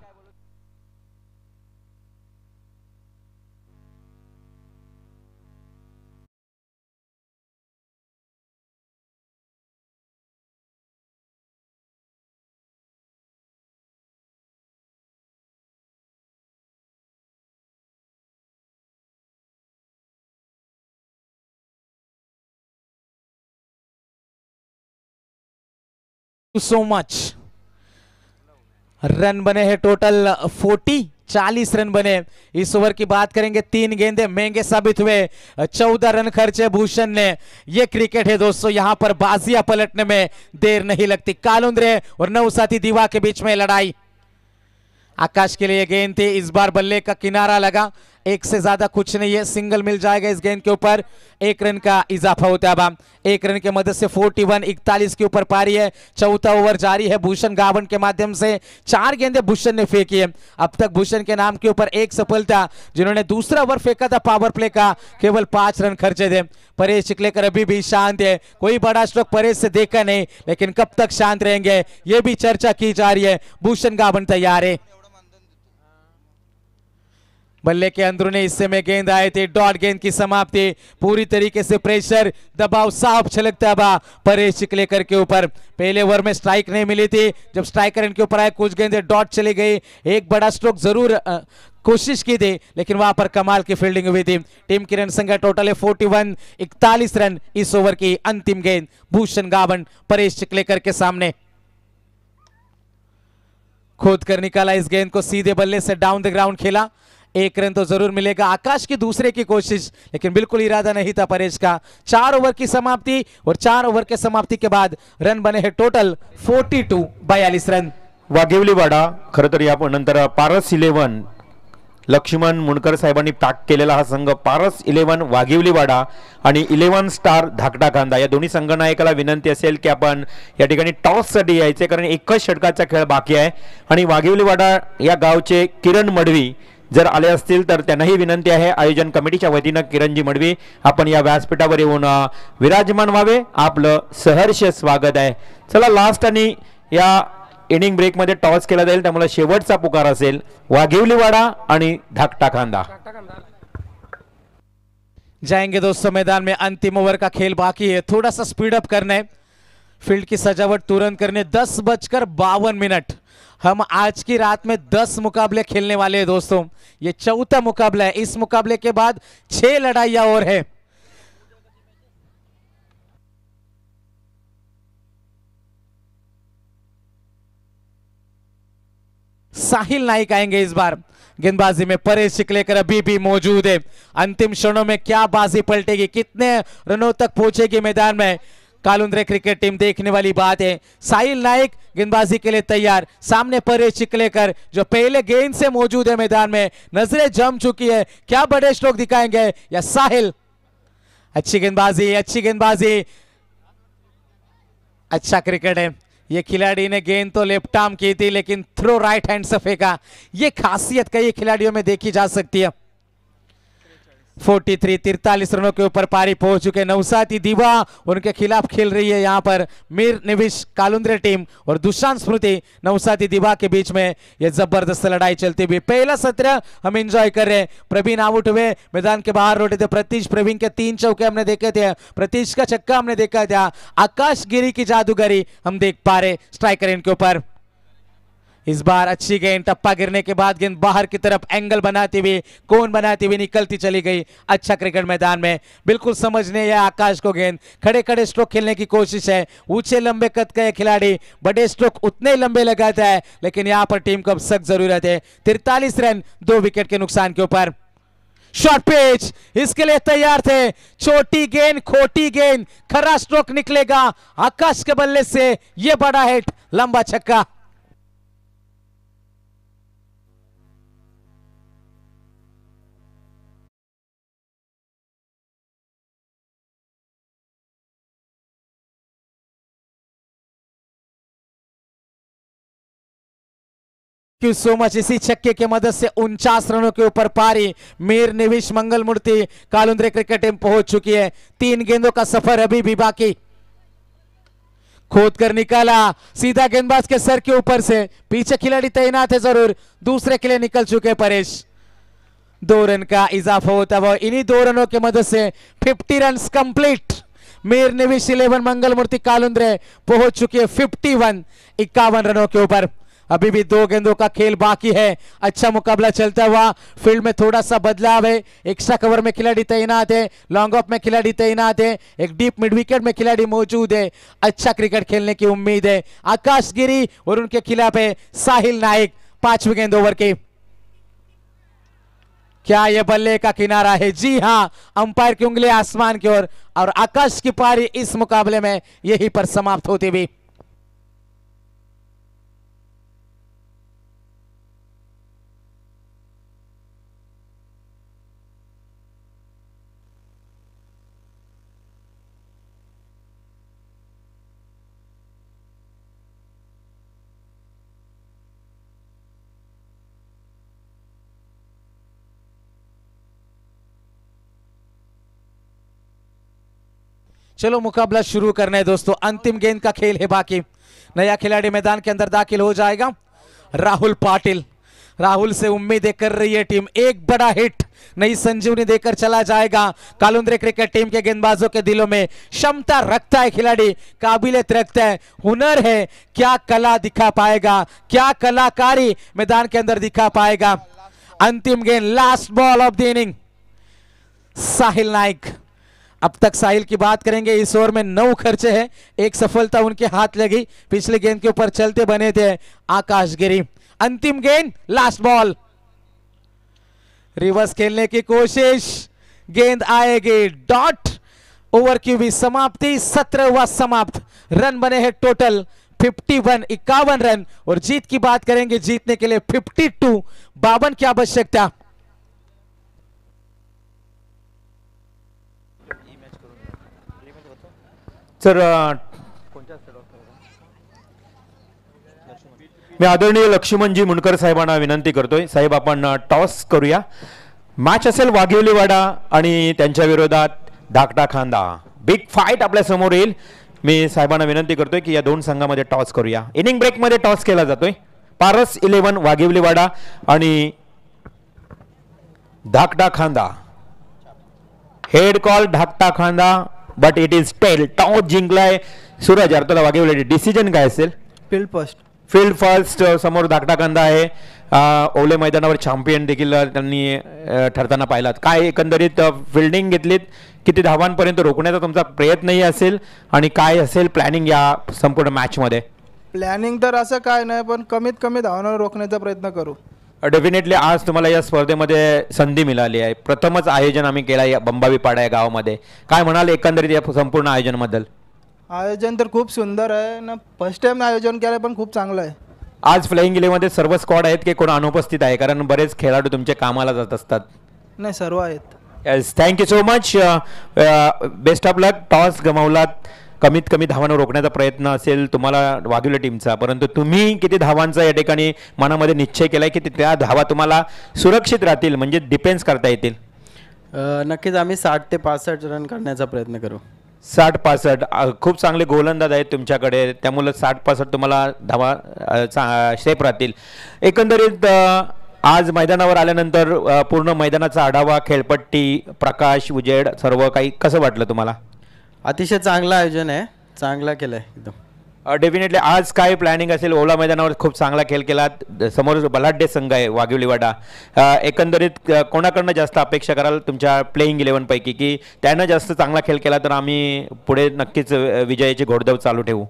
So much. रन बने हैं टोटल 40 रन बने. इस ओवर की बात करेंगे, 3 गेंदे महंगे साबित हुए, 14 रन खर्चे भूषण ने. ये क्रिकेट है दोस्तों, यहां पर बाजियां पलटने में देर नहीं लगती. कालुंद्रे और नवसाथी दीवा के बीच में लड़ाई. आकाश के लिए गेंद थी, इस बार बल्ले का किनारा लगा. 1 से ज्यादा कुछ नहीं है, सिंगल मिल जाएगा इस गेंद के ऊपर. 1 रन का इजाफा होता है. अब 1 रन के मदद से 41 के ऊपर पारी है. चौथा ओवर जारी है भूषण गावन के माध्यम से. 4 गेंदें भूषण ने फेंकी है. अब तक भूषण के नाम के ऊपर 1 सफलता. जिन्होंने दूसरा ओवर फेंका था पावर प्ले का, केवल 5 रन खर्चे थे. परेश चिखलेकर अभी भी शांत है, कोई बड़ा स्ट्रोक परेश से देखा नहीं, लेकिन कब तक शांत रहेंगे ये भी चर्चा की जा रही है. भूषण गावन तैयार है. बल्ले के अंदरूनी हिस्से में गेंद आए थे, डॉट गेंद की समाप्ति, पूरी तरीके से प्रेशर, दबाव साफ छलकता हुआ परेश चिखलेकर के ऊपर। पहले ओवर में स्ट्राइक नहीं मिली थी, जब स्ट्राइकर इनके ऊपर आए कुछ गेंदें डॉट चली गई, एक बड़ा स्ट्रोक जरूर कोशिश की थी लेकिन वहां पर कमाल की फील्डिंग हुई थी। टीम की रन संख्या टोटल है 41, 41 रन इस ओवर की अंतिम गेंद भूषण गावन परेश चिखलेकर के सामने। खोद कर निकाला इस गेंद को, सीधे बल्ले से डाउन द ग्राउंड खेला, एक रन तो जरूर मिलेगा। आकाश की दूसरे की कोशिश लेकिन बिल्कुल इरादा नहीं था परेश का। 4 ओवर की समाप्ति और 4 ओवर के समाप्ति के बाद रन बने हैं टोटल 42, 42 रन। वाघेवलीवाडा खरं तर या नंतर पारस 11 लक्ष्मण मुंडकर साहेबांनी पॅक केलेला हा संघ पारस 11 वाघेवलीवाडा आणि 11 स्टार धाकटा कांदा या दोन्ही संघनायकाला विनंती असेल की आपण या ठिकाणी टॉस साठी यायचे, कारण एकच षटकाचा खेळ बाकी आहे आणि वाघेवलीवाडा या गावचे किरण मडवी जर आले असतील तर त्यांनाही विनंती आहे आयोजन कमिटीच्या वतीनं किरणजी मडवी आपण या व्यासपीठावर येऊन विराजमान व्हावे, आपलं सहर्ष स्वागत आहे। चला लास्ट आणि या इनिंग ब्रेक मध्ये टॉस केला जाईल, त्यामुळे शेवटचा पुकार असेल वाघेवलीवाडा आणि धाकटा खांदा। जाएंगे दोस्तों मैदान में, अंतिम ओवर का खेल बाकी है, थोड़ा सा स्पीड अप करना है, फील्ड की सजावट तुरंत करने। 10:52 हम आज की रात में 10 मुकाबले खेलने वाले हैं दोस्तों, ये चौथा मुकाबला है। इस मुकाबले के बाद 6 लड़ाइयां और है। साहिल नाइक आएंगे इस बार गेंदबाजी में, परेश चिखलेकर अभी भी मौजूद है। अंतिम क्षणों में क्या बाजी पलटेगी, कितने रनों तक पहुंचेगी मैदान में, कालुंद्रे क्रिकेट टीम देखने वाली बात है। साहिल नाइक गेंदबाजी के लिए तैयार, सामने परेश चिखलेकर जो पहले गेंद से मौजूद है मैदान में, नजरें जम चुकी है, क्या बड़े स्ट्रोक दिखाएंगे या साहिल। अच्छी गेंदबाजी, अच्छी गेंदबाजी, अच्छा क्रिकेट है। ये खिलाड़ी ने गेंद तो लेफ्ट आर्म की थी लेकिन थ्रो राइट हैंड से फेंका, ये खासियत कई खिलाड़ियों में देखी जा सकती है। 43 रनों के ऊपर पारी पहुंच चुके नवसाती दीवा, उनके खिलाफ खेल रही है यहां पर मीर निविश कालुंद्रे टीम और दुशांत स्मृति नवसाती दीवा के बीच में ये जबरदस्त लड़ाई चलती हुई। पहला सत्र हम एंजॉय कर रहे हैं, प्रवीण आउट हुए, मैदान के बाहर लौटे थे प्रतीश, प्रवीण के 3 चौके हमने देखे थे, प्रतीश का छक्का हमने देखा था, आकाश गिरी की जादूगरी हम देख पा रहे स्ट्राइकर इनके ऊपर। इस बार अच्छी गेंद, टप्पा गिरने के बाद गेंद बाहर की तरफ एंगल बनाती हुई, कोन बनाती हुई निकलती चली गई। अच्छा क्रिकेट मैदान में बिल्कुल समझने या आकाश को गेंद, खड़े खड़े स्ट्रोक खेलने की कोशिश है। ऊंचे लंबे कद का खिलाड़ी बड़े स्ट्रोक उतने लंबे लगाता है लेकिन यहां पर टीम को अब सख्त जरूरत है। 43 रन 2 विकेट के नुकसान के ऊपर। शॉर्ट पिच इसके लिए तैयार थे, छोटी गेंद, खोटी गेंद, खरा स्ट्रोक निकलेगा आकाश के बल्ले से, यह बड़ा हिट, लंबा छक्का। Thank you so much. इसी छक्के की मदद से 49 रनों के ऊपर पारी मीर निविश मंगल मूर्ति कालुंद्रे क्रिकेट टीम पहुंच चुकी है। 3 गेंदों का सफर अभी भी बाकी। खोद कर निकाला, सीधा गेंदबाज के सर के ऊपर से, पीछे खिलाड़ी तैनात है जरूर, दूसरे के लिए निकल चुके परेश। 2 रन का इजाफा होता है, इन्हीं 2 रनों की मदद से 50 रन कंप्लीट। मीर निविश 11 मंगल मूर्ति कालुंद्रे पहुंच चुकी है 51, 51 रनों के ऊपर। अभी भी 2 गेंदों का खेल बाकी है, अच्छा मुकाबला चलता हुआ। फील्ड में थोड़ा सा बदलाव है, एक्स्ट्रा कवर में खिलाड़ी तैनात है, लॉन्ग ऑफ में खिलाड़ी तैनात है, एक डीप मिड विकेट में खिलाड़ी मौजूद है। अच्छा क्रिकेट खेलने की उम्मीद है। आकाश गिरी और उनके खिलाफ है साहिल नाइक। 5वीं गेंद ओवर की, क्या यह बल्ले का किनारा है? जी हां, अंपायर की उंगली आसमान की ओर और आकाश की पारी इस मुकाबले में यहीं पर समाप्त होती हुई। चलो मुकाबला शुरू करना है दोस्तों, अंतिम गेंद का खेल है बाकी। नया खिलाड़ी मैदान के अंदर दाखिल हो जाएगा, राहुल पाटिल। राहुल से उम्मीदें कर रही है टीम, एक बड़ा हिट नई संजीवनी देकर चला जाएगा। कालुंद्रे क्रिकेट टीम के गेंदबाजों के दिलों में क्षमता रखता है खिलाड़ी, काबिलियत रखता है, हुनर है। क्या कला दिखा पाएगा, क्या कलाकारी मैदान के अंदर दिखा पाएगा। अंतिम गेंद, last ball of the inning, Sahil Naik. अब तक साहिल की बात करेंगे, इस ओवर में 9 खर्चे हैं, एक सफलता उनके हाथ लगी, पिछली गेंद के ऊपर चलते बने थे आकाश गिरी। अंतिम गेंद, लास्ट बॉल, रिवर्स खेलने की कोशिश, गेंद आएगी, डॉट। ओवर की भी समाप्ति, 17 हुआ समाप्त, रन बने हैं टोटल 51, 51 रन। और जीत की बात करेंगे, जीतने के लिए 52, 52 की आवश्यकता। सर मी आदरणीय लक्ष्मणजी मुंडकर साहेबांना विनंती करतोय, साहेब आपण टॉस करूया। मॅच असेल वाघिवलीवाडा आणि त्यांच्या विरोधात धाकटा खांदा, बिग फाईट आपल्या समोर येईल। मी साहेबांना विनंती करतोय की या दोन संघामध्ये टॉस करूया। इनिंग ब्रेक मध्ये टॉस केला जातोय, पारस 11 वाघिवलीवाडा आणि धाकटा खांदा। हेड कॉल धाकटा खांदा, but it is tail. Toss जिंकलाय सूरज, अर्तला वाघिवली, डिसिजन काय असेल? फील्ड फर्स्ट समोर धाकटा कांदा आहे। ओले मैदानावर चॅम्पियन देखील त्यांनी ठरताना पाहिलात। काय एकंदरीत फिल्डिंग घेतलीत, किती धावांपर्यंत रोखण्याचा तुमचा प्रयत्नही असेल आणि काय असेल प्लॅनिंग या संपूर्ण मॅच मध्ये? प्लॅनिंग तर असं काय नाही, पण कमीत कमी धावांवर रोखण्याचा प्रयत्न करू। डेफिनेटली आज तुम्हाला या स्पर्धेमध्ये संधी मिळाली आहे, प्रथमच आयोजन आम्ही केला या बंबावीपाडा या गावामध्ये। काय म्हणाल एकंदरीत या संपूर्ण आयोजनाबद्दल? आयोजन तर खूप सुंदर आहे ना, फर्स्ट टाइम आयोजन केलं पण खूप चांगलं आहे। आज फ्लाइंग इलेव्हनमध्ये सर्व स्क्वॉड आहेत की कोण अनुपस्थित आहे? कारण बरेच खेळाडू तुमच्या कामाला जात असतात। नाही, सर्व आहेत। Yes, thank you so much, best of luck. Toss गमावलात, कमीत कमी धावांवर रोखण्याचा प्रयत्न असेल तुम्हाला वाघिवली टीमचा, परंतु तुम्ही किती धावांचा या ठिकाणी मनामध्ये निश्चय केलाय की त्या धावा तुम्हाला सुरक्षित राहतील, म्हणजे डिफेन्स करता येतील? नक्कीच आम्ही 60 ते 65 रन करण्याचा प्रयत्न करू। 60-65 खूप चांगले गोलंदाज आहेत तुमच्याकडे, त्यामुळे 60-65 तुम्हाला धावा सेफ राहतील। एकंदरीत आज मैदानावर आल्यानंतर पूर्ण मैदानाचा आढावा, खेळपट्टी, प्रकाश, उजेड सर्व काही कसं वाटलं तुम्हाला? अतिशय चांगलं आयोजन आहे, चांगला केलं आहे एकदम। डेफिनेटली आज काय प्लॅनिंग असेल? ओला मैदानावर खूप चांगला खेळ केला, समोर बलाढ्य संघ आहे वाघिवलीवाडा। एकंदरीत कोणाकडनं जास्त अपेक्षा कराल तुमच्या प्लेइंग 11 पैकी, की त्यानं जास्त चांगला खेळ केला तर आम्ही पुढे नक्कीच विजयाची घोडदौड चालू ठेवू?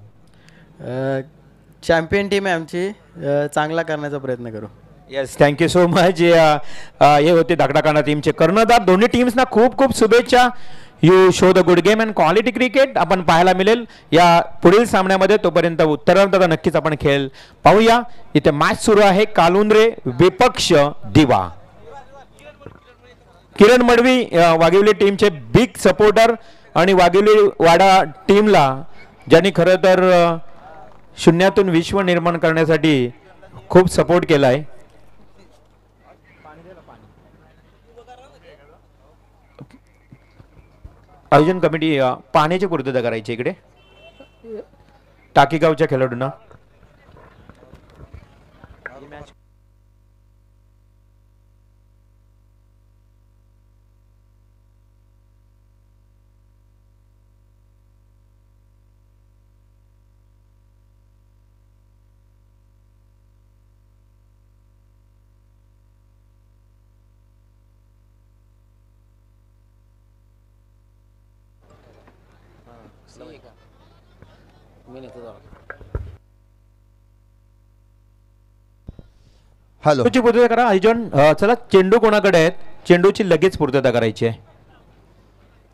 चॅम्पियन टीम आहे आमची, चांगला करण्याचा प्रयत्न करू। Yes, thank you so much. हे होते धाकटाकांडा टीमचे कर्णधार। दोन्ही टीम्सना खूप खूप शुभेच्छा। You show the good game and quality cricket आपण पाहायला मिळेल या पुढील सामन्यामध्ये। तोपर्यंत उत्तरार्धात नक्कीच आपण खेळ पाहूया। इथे मॅच सुरू आहे, कालुंद्रे विपक्ष दिवा। किरण मडवी वाघिवली टीमचे बिग सपोर्टर आणि वाघिवलीवाडा टीमला ज्यांनी खरं तर शून्यातून विश्व निर्माण करण्यासाठी खूप सपोर्ट केलाय। आयोजन कमिटी पाण्याची पूर्तता करायची इकडे टाकीगावच्या खेळाडूंना। हॅलो, तुझी पूर्तता करा आयोजन। चला, चेंडू कोणाकडे आहेत? चेंडूची लगेच पूर्तता करायची आहे।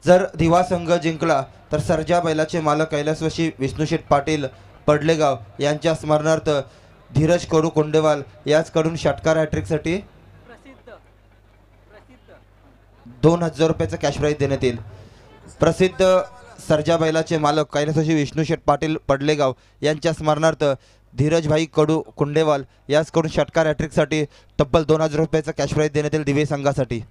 जर दिवा संघ जिंकला तर सर्जा बैलाचे मालक कैलासवासी विष्णुशेठ पाटील पडलेगाव यांच्या स्मरणार्थ धीरज कडू कोंडेवाल याचकडून षटकार हॅट्रिकसाठी 2000 रुपयाचा कॅश प्राईज देण्यात येईल। प्रसिद्ध सर्जा बैलाचे मालक कैलासवासी विष्णुशेठ पाटील पडलेगाव यांच्या स्मरणार्थ धीरजभाई कडू कुंडेवाल याचकडून षटकार हॅट्रिकसाठी तब्बल 2000 रुपयाचा कॅश प्राईज देण्यात येईल दिवे संघासाठी।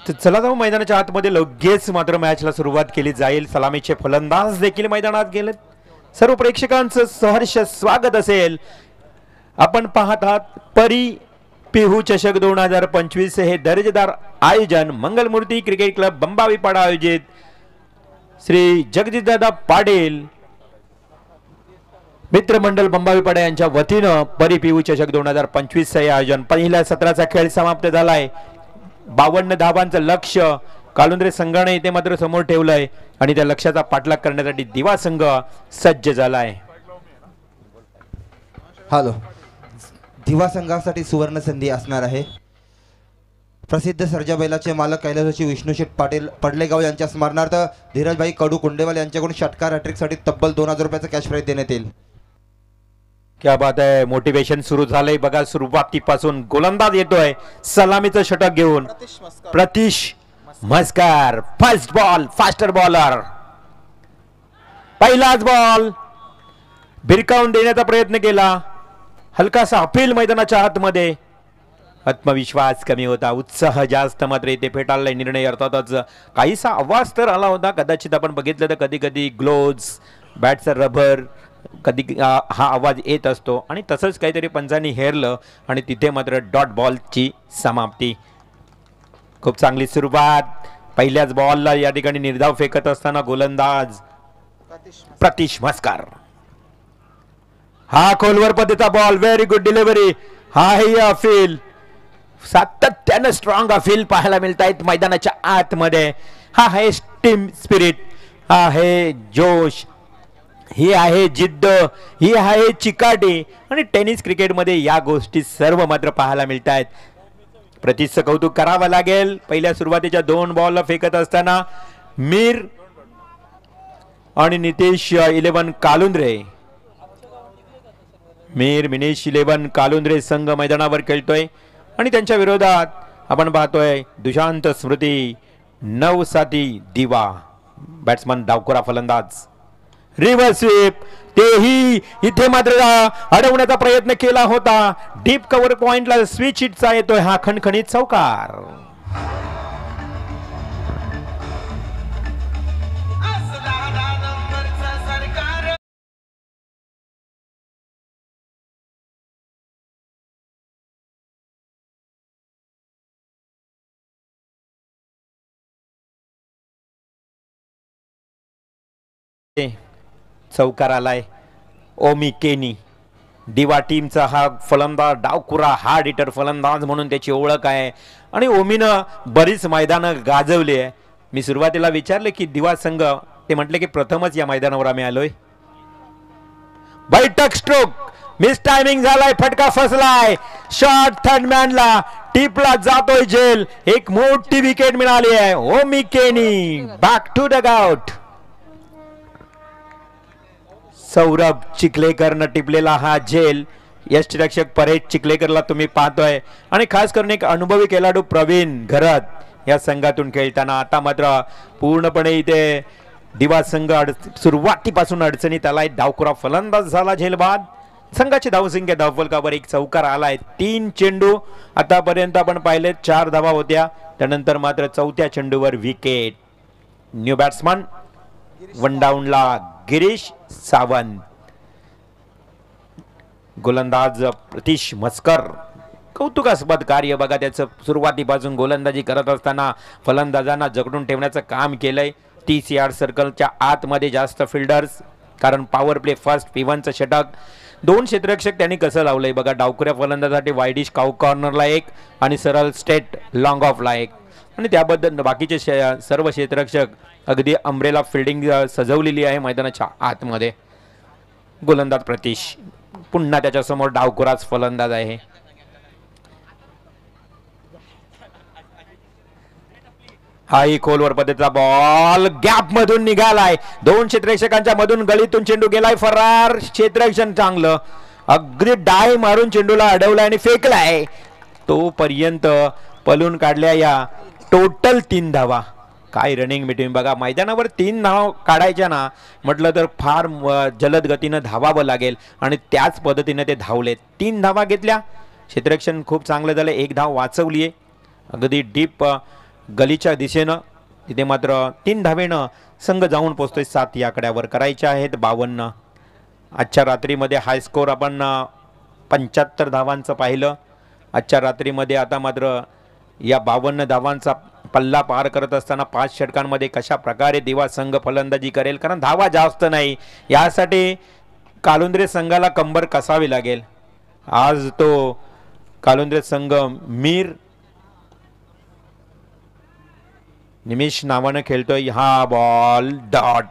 तर चला जाऊ मैदानाच्या आतमध्ये लगेच मात्र मॅचला सुरुवात केली जाईल. सलामीचे फलंदाज देखील मैदानात गेलेत. सर्व प्रेक्षकांचं सहर्ष स्वागत असेल. आपण पाहत आहात परी पिहू चषक 2025 हे दर्जेदार आयोजन मंगलमूर्ती क्रिकेट क्लब बंबावीपाडा आयोजित श्री जगदीशदादा पाटील मित्रमंडळ बंबावीपाडा यांच्या वतीनं परी पिहू चषक 2025 हे आयोजन. पहिल्या सत्राचा खेळ समाप्त झालाय. 52 धावांचं लक्ष्य कालुंद्रे संघाने इथे मात्र समोर ठेवलंय आणि त्या लक्ष्याचा पाठलाग करण्यासाठी दिवा संघ सज्ज झालाय. हॅलो, दिवा संघासाठी सुवर्ण संधी असणार आहे. प्रसिद्ध सर्जा बैलाचे मालक कैलासवासी विष्णुशेठ पाटील पडलेगाव यांच्या स्मरणार्थ धीरजभाई कडू कुंडेवाल यांच्याकडून षटकार हॅट्रिकसाठी तब्बल 2000 रुपयाचा कॅश प्राइज देण्यात येईल. क्या बात आहे. मोटिवेशन सुरू झालंय बघा. सुरुवातीपासून गोलंदाज येतोय सलामीचं षटक घेऊन. Pratish Maskar first ball faster bowler. पहिलाच बॉल भिरकावून देण्याचा प्रयत्न केला. हलकासा अपील मैदानाच्या आतमध्ये. आत्मविश्वास कमी होता, उत्साह जास्त मात्र इथे फेटाळलाय निर्णय. अर्थातच काहीसा आवाज तर आला होता. कदाचित आपण बघितलं तर कधी कधी ग्लोव्ज बॅटचं रबर कधी हा आवाज येत असतो आणि तसंच काहीतरी पंचांनी हेरलं आणि तिथे मात्र डॉट बॉलची समाप्ती. खूप चांगली सुरुवात. पहिल्याच बॉलला या ठिकाणी निर्धाव फेकत असताना गोलंदाज प्रतीश मस्कार. हा खोलवर पद्धतीचा बॉल. Very good delivery. हा हे अफील सातत्यानं स्ट्रॉंग अफील पाहायला मिळत आहेत मैदानाच्या आतमध्ये. हा आहे टीम स्पिरिट, हा आहे जोश, ही आहे जिद्द, ही आहे चिकाटी आणि टेनिस क्रिकेटमध्ये या गोष्टी सर्व मात्र पाहायला मिळत आहेत. प्रतीशचं कौतुक करावं लागेल. पहिल्या सुरुवातीच्या 2 बॉलला फेकत असताना मीर आणि नितेश 11 कालुंद्रे मीर मिनेश 11 कालुंद्रे संघ मैदानावर खेळतोय आणि त्यांच्या विरोधात आपण पाहतोय दुशांत स्मृती 9 साथी दिवा. बॅट्समन डावखोरा फलंदाज. रिव्हर्स स्वीप तेही इथे मात्र अडवण्याचा प्रयत्न केला होता. डीप कव्हर पॉइंटला स्विच हिटचा येतोय हा खणखणीत चौकार. चौकार आलाय. ओमी केनी दिवा टीमचा हा फलंदाज डावखुरा हार्ड हिटर फलंदाज म्हणून त्याची ओळख आहे आणि ओमीनं बरीच मैदानं गाजवली आहे. मी सुरुवातीला विचारले की दिवा संघ, ते म्हटले की प्रथमच या मैदानावर आम्ही आलोय. बैठक स्ट्रोक मिस टायमिंग झालाय. फटका फसलाय. शॉट थर्ड मॅनला टिपला जातोय झेल. एक मोठी विकेट मिळाली आहे. Omi Keni back to the hut. Saurabh चिखलेकरनं टिपलेला हा झेल. यष्टिरक्षक परेश चिखलेकरला तुम्ही पाहतोय आणि खास करून एक अनुभवी खेळाडू प्रवीण घरत या संघातून खेळताना. आता मात्र पूर्णपणे इथे दिवा संघ सुरुवातीपासून अडचणीत आलाय. डावखुरा फलंदाज झाला झेलबाद. संघाची धावसंख्या धावफलकावर एक चौकार आलाय. 3 चेंडू आतापर्यंत आपण पाहिले 4 धावा होत्या. त्यानंतर मात्र 4थ्या चेंडूवर विकेट. न्यू बॅट्समन वन डाऊनला गिरीश सावंत. गोलंदाज प्रतीश मस्कर कौतुकास्पद कार्य बघा त्याचं. सुरुवातीपासून गोलंदाजी करत असताना फलंदाजांना जगडून ठेवण्याचं काम केलंय. 30 यार्ड सर्कलच्या आतमध्ये जास्त फिल्डर्स, कारण पॉवर प्ले फर्स्ट P1चं षटक. 2 क्षेत्ररक्षक त्यांनी कसं लावलंय बघा. डावखुऱ्या फलंदाजासाठी वाईडिश काउ कॉर्नरला एक आणि सरळ स्टेट लॉंग ऑफला एक आणि त्याबद्दल बाकीचे सर्व क्षेत्ररक्षक अगदी अम्ब्रेला फिल्डिंग सजवलेली आहे मैदानाच्या आतमध्ये. गोलंदाज प्रतीश पुन्हा त्याच्या समोर डावखुराच फलंदाज आहे. हाही खोलवर पद्धतीचा बॉल गॅप मधून निघालाय. 2 क्षेत्ररक्षकांच्या मधून गळीतून चेंडू गेलाय. फरार क्षेत्ररक्षण चांगलं अगदी डाय मारून चेंडूला अडवलाय आणि फेकलाय. तोपर्यंत पलून काढल्या या टोटल 3 धावा. काय रनिंग मिटिंग बघा. मैदानावर 3 धाव काढायच्या ना म्हटलं तर फार जलद गतीनं धावावं लागेल आणि त्याच पद्धतीने ते धावले. 3 धावा घेतल्या. क्षेत्ररक्षण खूप चांगलं झालं. 1 धाव वाचवली आहे. अगदी डीप गलीच्या दिशेनं, तिथे मात्र 3 धावेनं संघ जाऊन पोहोचतोय 7 या आकड्यावर. करायचे आहेत 52. आजच्या रात्रीमध्ये हाय स्कोर आपण 75 धावांचं पाहिलं. आजच्या रात्रीमध्ये आता मात्र या 52 धावांचा पल्ला पार करत असताना 5 षटकांमध्ये कशा प्रकारे दिवा संघ फलंदाजी करेल, कारण धावा जास्त नाही. यासाठी कालुंद्रे संघाला कंबर कसावी लागेल. आज तो कालुंद्रे संघ मीर निमिष नावानं खेळतोय. हा बॉल डॉट.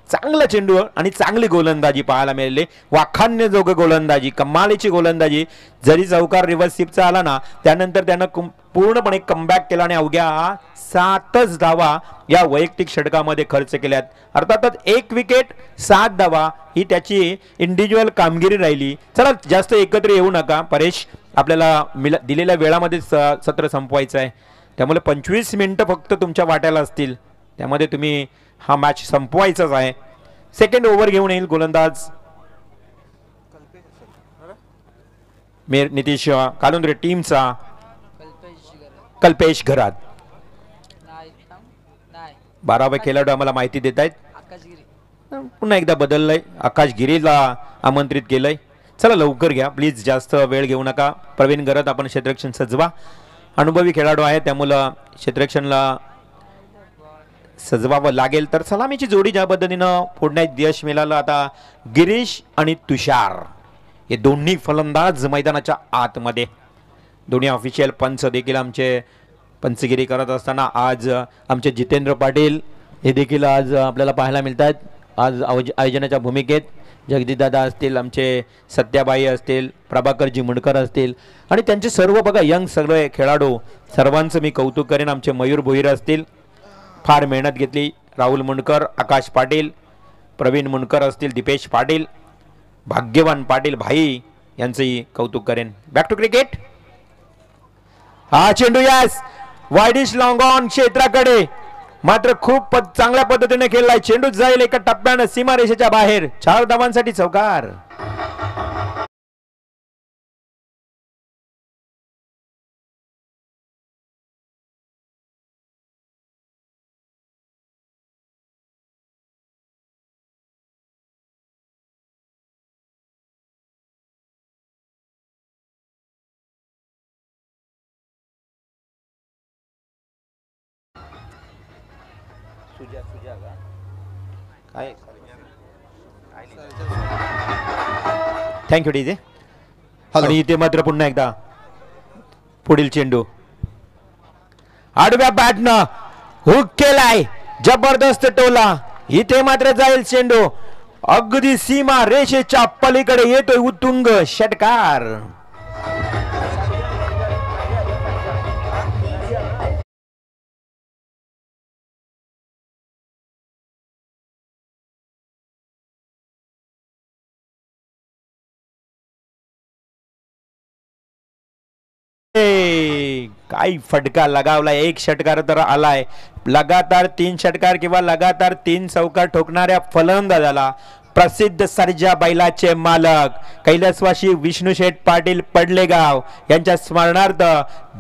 चांगला चेंडू आणि चांगली गोलंदाजी पाहायला मिळाली. वाखाणण्याजोगं गोलंदाजी, कमालीची गोलंदाजी. जरी चौकार रिव्हर्स स्वीपचा आला ना, त्यानंतर त्यानं पूर्णपणे कमबॅक केला आणि अवघ्या 7च धावा या वैयक्तिक षटकामध्ये खर्च केल्यात. अर्थातच 1 विकेट 7 धावा ही त्याची इंडिव्हिज्युअल कामगिरी राहिली. चला जास्त एकत्र येऊ नका परेश, आपल्याला दिलेल्या वेळामध्ये सत्र संपवायचं आहे. त्यामुळे 25 मिनिटं फक्त तुमच्या वाट्याला असतील, त्यामध्ये तुम्ही हा मॅच संपवायचाच आहे. सेकंड ओव्हर घेऊन येईल गोलंदाज नितीश कालुंद्रे टीमचा कल्पेश घरात. 12वे खेळाडू आम्हाला माहिती देत आहेत. पुन्हा एकदा बदललंय, आकाश गिरीला आमंत्रित केलंय. चला लवकर घ्या प्लीज, जास्त वेळ घेऊ नका. प्रवीण घरात आपण क्षेत्ररक्षण सजवा. अनुभवी खेळाडू आहे त्यामुळं क्षेत्ररक्षणला सजवावं लागेल. तर सलामीची जोडी ज्या पद्धतीनं फोडण्यात यश मिळालं, आता गिरीश आणि तुषार हे दोन्ही फलंदाज मैदानाच्या आतमध्ये. दोन्ही ऑफिशियल पंच देखील आमचे पंचगिरी करत असताना आज आमचे जितेंद्र पाटील हे देखील आज आपल्याला पाहायला मिळतात. आज आयोजनाच्या भूमिकेत जगदीशदादा असतील, आमचे सत्याबाई असतील, प्रभाकरजी मुंडकर असतील आणि त्यांचे सर्व बघा यंग सगळे खेळाडू, सर्वांचं मी कौतुक करेन. आमचे मयूर भोईर असतील, फार मेहनत घेतली. राहुल मुंडकर, आकाश पाटील, प्रवीण मुंडकर असतील, दीपेश पाटील, भाग्यवान पाटील भाई यांचंही कौतुक करेन. Back to cricket. हा चेंडू यास वाईडिश लॉंग ऑन क्षेत्राकडे, मात्र खूप चांगल्या पद्धतीने खेळलाय. चेंडू जाईल एका टप्प्यानं सीमारेषेच्या बाहेर. 4 धावांसाठी चौकार. Thank you DJ. आणि इथे मात्र पुन्हा एकदा पुढील चेंडू आडव्या बॅटनं हुक केलाय, जबरदस्त टोला. इथे मात्र जाईल चेंडू अगदी सीमा रेषेच्या पलीकडे येतोय उत्तुंग षटकार. काय फटका लगावलाय. 1 षटकार तर आलाय. लगातार 3 षटकार किंवा लगातार 3 चौकार ठोकणाऱ्या फलंदाजाला प्रसिद्ध सर्जा बैलाचे मालक कैलासवासी विष्णुशेठ पाटील पडलेगाव यांच्या स्मरणार्थ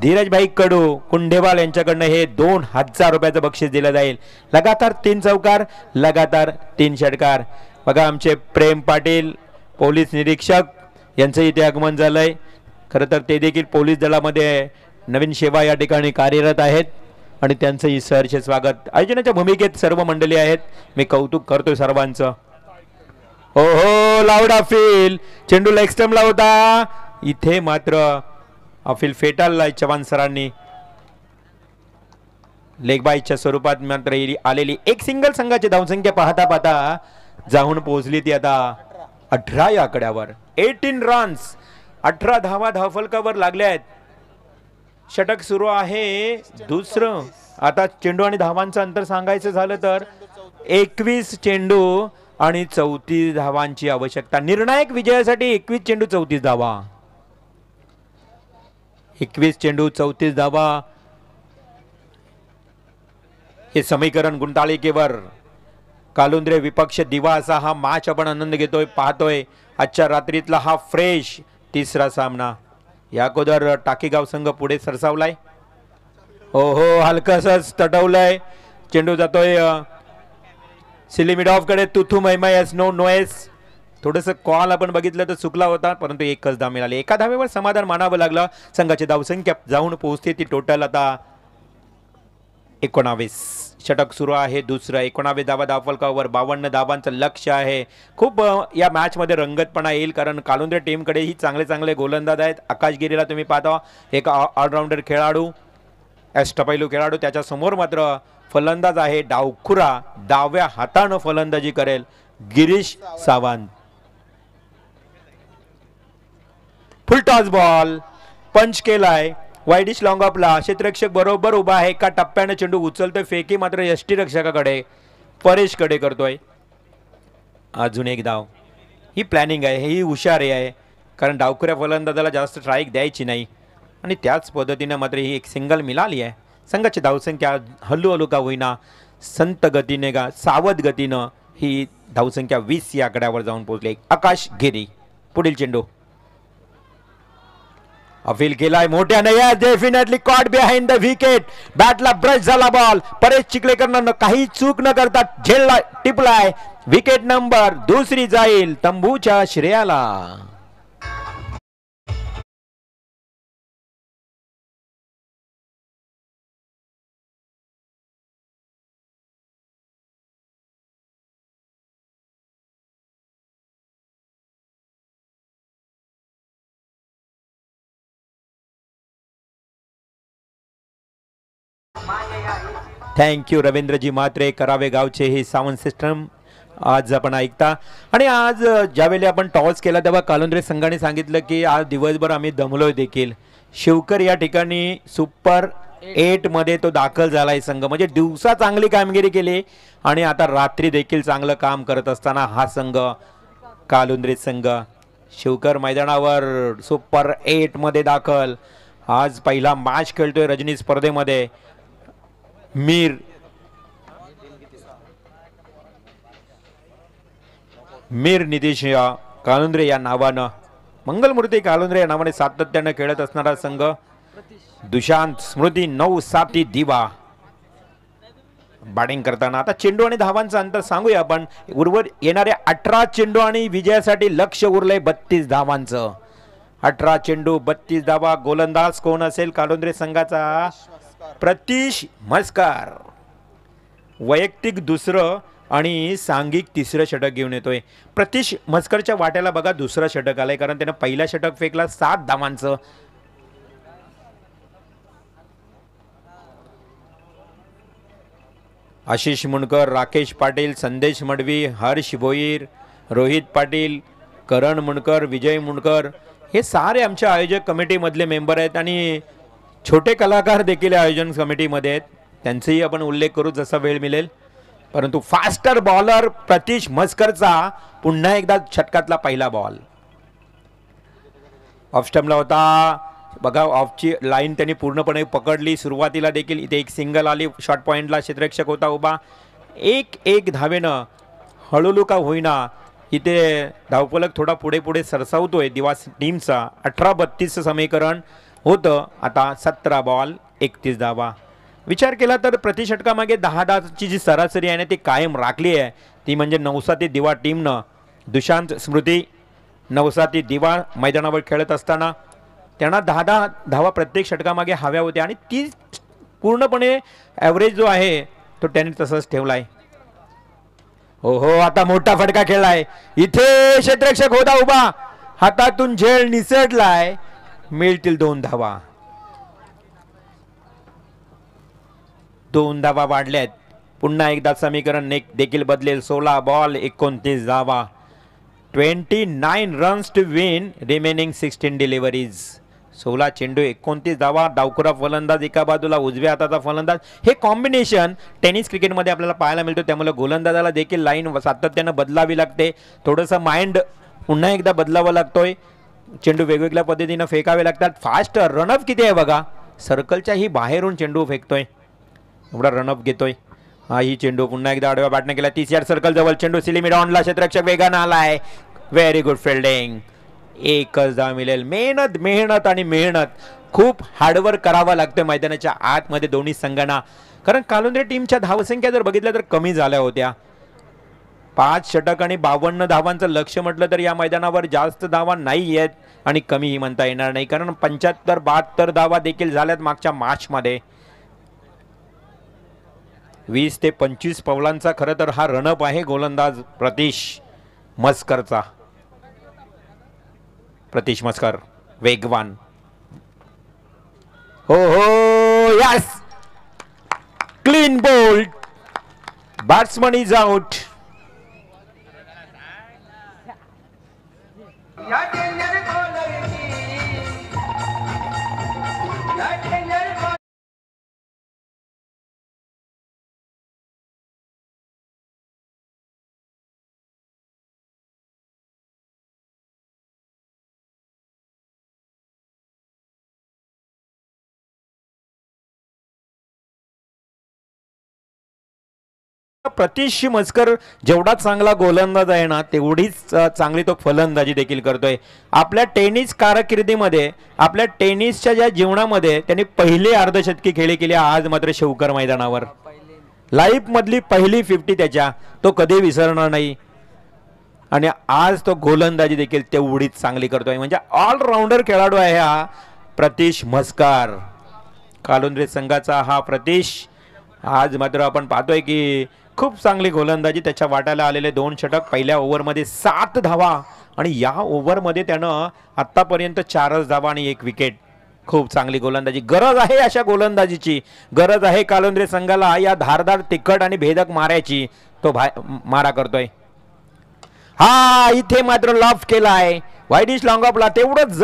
धीरजभाई कडू कुंडेवाल यांच्याकडनं हे 2000 रुपयाचं बक्षीस दिलं जाईल. लगातार 3 चौकार, लगातार 3 षटकार. बघा आमचे प्रेम पाटील पोलीस निरीक्षक यांचं इथे आगमन झालंय. खरं तर ते देखील पोलीस दलामध्ये नवीन सेवा या ठिकाणी कार्यरत आहेत आणि त्यांचंही सहर्ष स्वागत. आयोजनाच्या भूमिकेत सर्व मंडळी आहेत, मी कौतुक करतोय सर्वांचं. ओहो लाऊड अफील. चेंडू लेग स्टंपला होता, इथे मात्र अफील फेटाळलाय चव्हाण सरांनी. लेग बायच्या स्वरूपात मात्र आलेली एक सिंगल संघाची धावसंख्या पाहता पाहता जाऊन पोहोचली ती आता 18 या आकड्यावर. 18 रन्स, 18 धावा धावफलकावर लागल्या आहेत. षटक सुरू आहे दुसरं. आता चेंडू आणि धावांचं अंतर सांगायचं झालं तर 21 चेंडू आणि 34 धावांची आवश्यकता. निर्णायक विजयासाठी 21 चेंडू 34 धावा. 21 चेंडू 34 धावा हे समीकरण गुंताळिकेवर कालुंद्रे विपक्ष दिवा असा हा मॅच आपण आनंद घेतोय, पाहतोय. आजच्या रात्रीतला हा फ्रेश 3रा सामना. या अगोदर टाकीगाव संघ पुढे सरसावलाय. हो हलकसच तटवलंय. चेंडू जातोय सिली मिड ऑफ कडे. तुथू मैमायस नो नोएस. थोडंसं कॉल आपण बघितलं तर चुकला होता, परंतु एकच धाव मिळाली. एका धावेवर समाधान मानावं लागलं. संघाची धावसंख्या जाऊन पोहोचते ती टोटल आता 19. षटक सुरू आहे दुसरं. 19 धावा धावफलकावर. 52 धावांचं लक्ष्य आहे. खूप या मॅचमध्ये रंगतपणा येईल, कारण कालुंद्रे टीमकडेही चांगले चांगले गोलंदाज आहेत. आकाश गिरीला तुम्ही पाहता, एक ऑलराऊंडर खेळाडू, अष्टपैलू खेळाडू. त्याच्या समोर मात्र फलंदाज आहे डावखुरा, डाव्या हातानं फलंदाजी करेल गिरीश सावंत. फुल टॉस बॉल पंच केलाय. Widish long ऑफला. क्षेत्ररक्षक बरोबर उभा आहे. एका टप्प्याने चेंडू उचलतोय. फेकी मात्र यष्टीरक्षकाकडे परेशकडे करतोय. अजून एक धाव. ही प्लॅनिंग आहे, ही हुशारी आहे, कारण डावखुऱ्या फलंदाजाला जास्त स्ट्राईक द्यायची नाही आणि त्याच पद्धतीने मात्र ही एक सिंगल मिळाली आहे. संघाची धावसंख्या हळूहळू का होईना संत गतीने का सावध गतीनं ही धावसंख्या 20 या आकड्यावर जाऊन पोहोचली. आकाश गिरी. पुढील चेंडू अपील केलाय मोठ्याने. या definitely caught behind the wicket. बॅटला ब्रश झाला बॉल. परेश चिखलेकरनं काही चूक न करता झेलला टिपलाय. विकेट नंबर दुसरी जाईल तंबूच्या श्रेयाला. थँक्यू रवींद्रजी म्हात्रे. करावे गावचे हे सावंत सिस्टम आज आपण ऐकता. आणि आज ज्यावेळी आपण टॉस केला तेव्हा कालुंद्रे संघाने सांगितलं की आज दिवसभर आम्ही दमलोय देखील. शिवकर या ठिकाणी सुपर 8 मध्ये तो दाखल झालाय संघ. म्हणजे दिवसा चांगली कामगिरी केली आणि आता रात्री देखील चांगलं काम करत असताना हा संघ कालुंद्रे संघ शिवकर मैदानावर सुपर 8 मध्ये दाखल. आज पहिला मॅच खेळतोय रजनी स्पर्धेमध्ये. मीर नितीश कालुंद्रे या नावानं, मंगलमूर्ती कालुंद्रे या नावाने सातत्यानं खेळत असणारा संघ. दुशांत स्मृती 9-7 दिवा बॅटिंग करताना. आता चेंडू आणि धावांचं अंतर सांगूया आपण. उर्वर येणाऱ्या 18 चेंडू आणि विजयासाठी लक्ष उरलंय 32 धावांचं. 18 चेंडू 32 धावा. गोलंदाज कोण असेल कालुंद्रे संघाचा? प्रतीश म्हस्कर. वैयक्तिक दुसरं आणि सांघिक तिसरं षटक घेऊन येतोय. प्रतीश म्हस्करच्या वाट्याला बघा दुसरं षटक आलंय, कारण त्यानं पहिला षटक फेकला 7 धावांचं. आशिष मुंडकर, राकेश पाटील, संदेश मडवी, हर्ष भोईर, रोहित पाटील, करण मुंडकर, विजय मुंडकर हे सारे आमच्या आयोजक कमिटीमधले मेंबर आहेत आणि छोटे कलाकार देखील आयोजन कमिटीमध्ये आहेत. त्यांचाही आपण उल्लेख करू जसा वेळ मिळेल. परंतु फास्टर बॉलर प्रतीश म्हस्करचा पुन्हा एकदा षटकातला पहिला बॉल ऑफ स्टंपला होता. बघा ऑफची लाईन त्यांनी पूर्णपणे पकडली. सुरुवातीला देखील इथे एक सिंगल आली. शॉर्ट पॉईंटला क्षेत्ररक्षक होता उभा. 1-1 धावेनं हळूहळू का होईना इथे धावफलक थोडा पुढे पुढे सरसावतोय दिवास टीमचा. 18-32 समीकरण होतं. आता 17 बॉल 31 धावा. विचार केला तर प्रति षटकामागे 10 धावांची जी सरासरी आहे ना ती कायम राखली आहे. ती म्हणजे 9-7 दिवा टीमनं. दुशांत स्मृती 9-7 दिवा मैदानावर खेळत असताना त्यांना 10 धावा प्रत्येक षटकामागे हव्या होत्या आणि ती पूर्णपणे ॲव्हरेज जो आहे तो त्याने तसंच ठेवलाय. हो आता मोठा फटका खेळलाय. इथे क्षेत्ररक्षक होता उभा. हातातून झेल निसटलाय. मिळतील 2 धावा. 2 धावा वाढल्यात. पुन्हा एकदा समीकरण देखील बदलेल. 16 बॉल 29 धावा. 29 runs to win remaining 16 deliveries. 16 चेंडू 29 धावा. डावखुरा फलंदाज एका बाजूला, उजव्या हाताचा फलंदाज. हे कॉम्बिनेशन टेनिस क्रिकेटमध्ये आपल्याला पाहायला मिळतो. त्यामुळे गोलंदाजाला देखील लाईन सातत्यानं बदलावी लागते. थोडंसं माइंड पुन्हा एकदा बदलावं लागतोय. चेंडू वेगवेगळ्या पद्धतीनं फेकावे लागतात. फास्ट रनअप किती आहे बघा. सर्कलच्या ही बाहेरून चेंडू फेकतोय. एवढा रनअप घेतोय. हा ही चेंडू पुन्हा एकदा आडव्या बॅटने केला. 30 यार्ड सर्कल जवळ चेंडू सिलिमिड ऑनला. क्षेत्ररक्षक वेगानं आलाय. Very good fielding. एकच धाव मिळेल. मेहनत आणि मेहनत खूप हार्डवर्क करावं लागतं मैदानाच्या आतमध्ये दोन्ही संघांना, कारण कालुंद्रे टीमच्या धावसंख्या जर बघितल्या तर कमी झाल्या होत्या. 5 षटक आणि 52 धावांचं लक्ष म्हटलं तर या मैदानावर जास्त धावा नाही आहेत आणि कमीही म्हणता येणार नाही, कारण 75-72 धावा देखील झाल्यात मागच्या मॅचमध्ये. 20 ते 25 पावलांचा खरं तर हा रनअप आहे गोलंदाज प्रतीश मस्करचा. प्रतीश मस्कर वेगवान. हो हो yes, clean bowled, batsman is out. Pratish Maskar जेवढा चांगला गोलंदाज आहे ना तेवढीच चांगली तो फलंदाजी देखील करतोय. आपल्या टेनिस कारकिर्दीमध्ये, आपल्या टेनिसच्या ज्या जीवनामध्ये त्यांनी पहिले अर्धशतकी खेळी केली, आज मात्र शिवकर मैदानावर लाईफ मधली पहिली 50 त्याच्या, तो कधी विसरणार नाही. आणि आज तो गोलंदाजी देखील तेवढीच चांगली करतोय. म्हणजे ऑलराऊंडर खेळाडू आहे हा प्रतीश मस्कर. कालुंद्रे संघाचा हा प्रतीश आज मात्र आपण पाहतोय की खूप चांगली गोलंदाजी त्याच्या वाट्याला आलेले 2 षटक, पहिल्या ओव्हरमध्ये 7 धावा आणि या ओव्हरमध्ये त्यानं आतापर्यंत 4 धावा आणि 1 विकेट. खूप चांगली गोलंदाजी. गरज आहे अशा गोलंदाजीची, गरज आहे कालुंद्रे संघाला या धारदार तिखट आणि भेदक मारायची. तो मारा करतोय. हा इथे मात्र लॉफ केलाय, वाईडिश लॉंग ऑफला. तेवढंच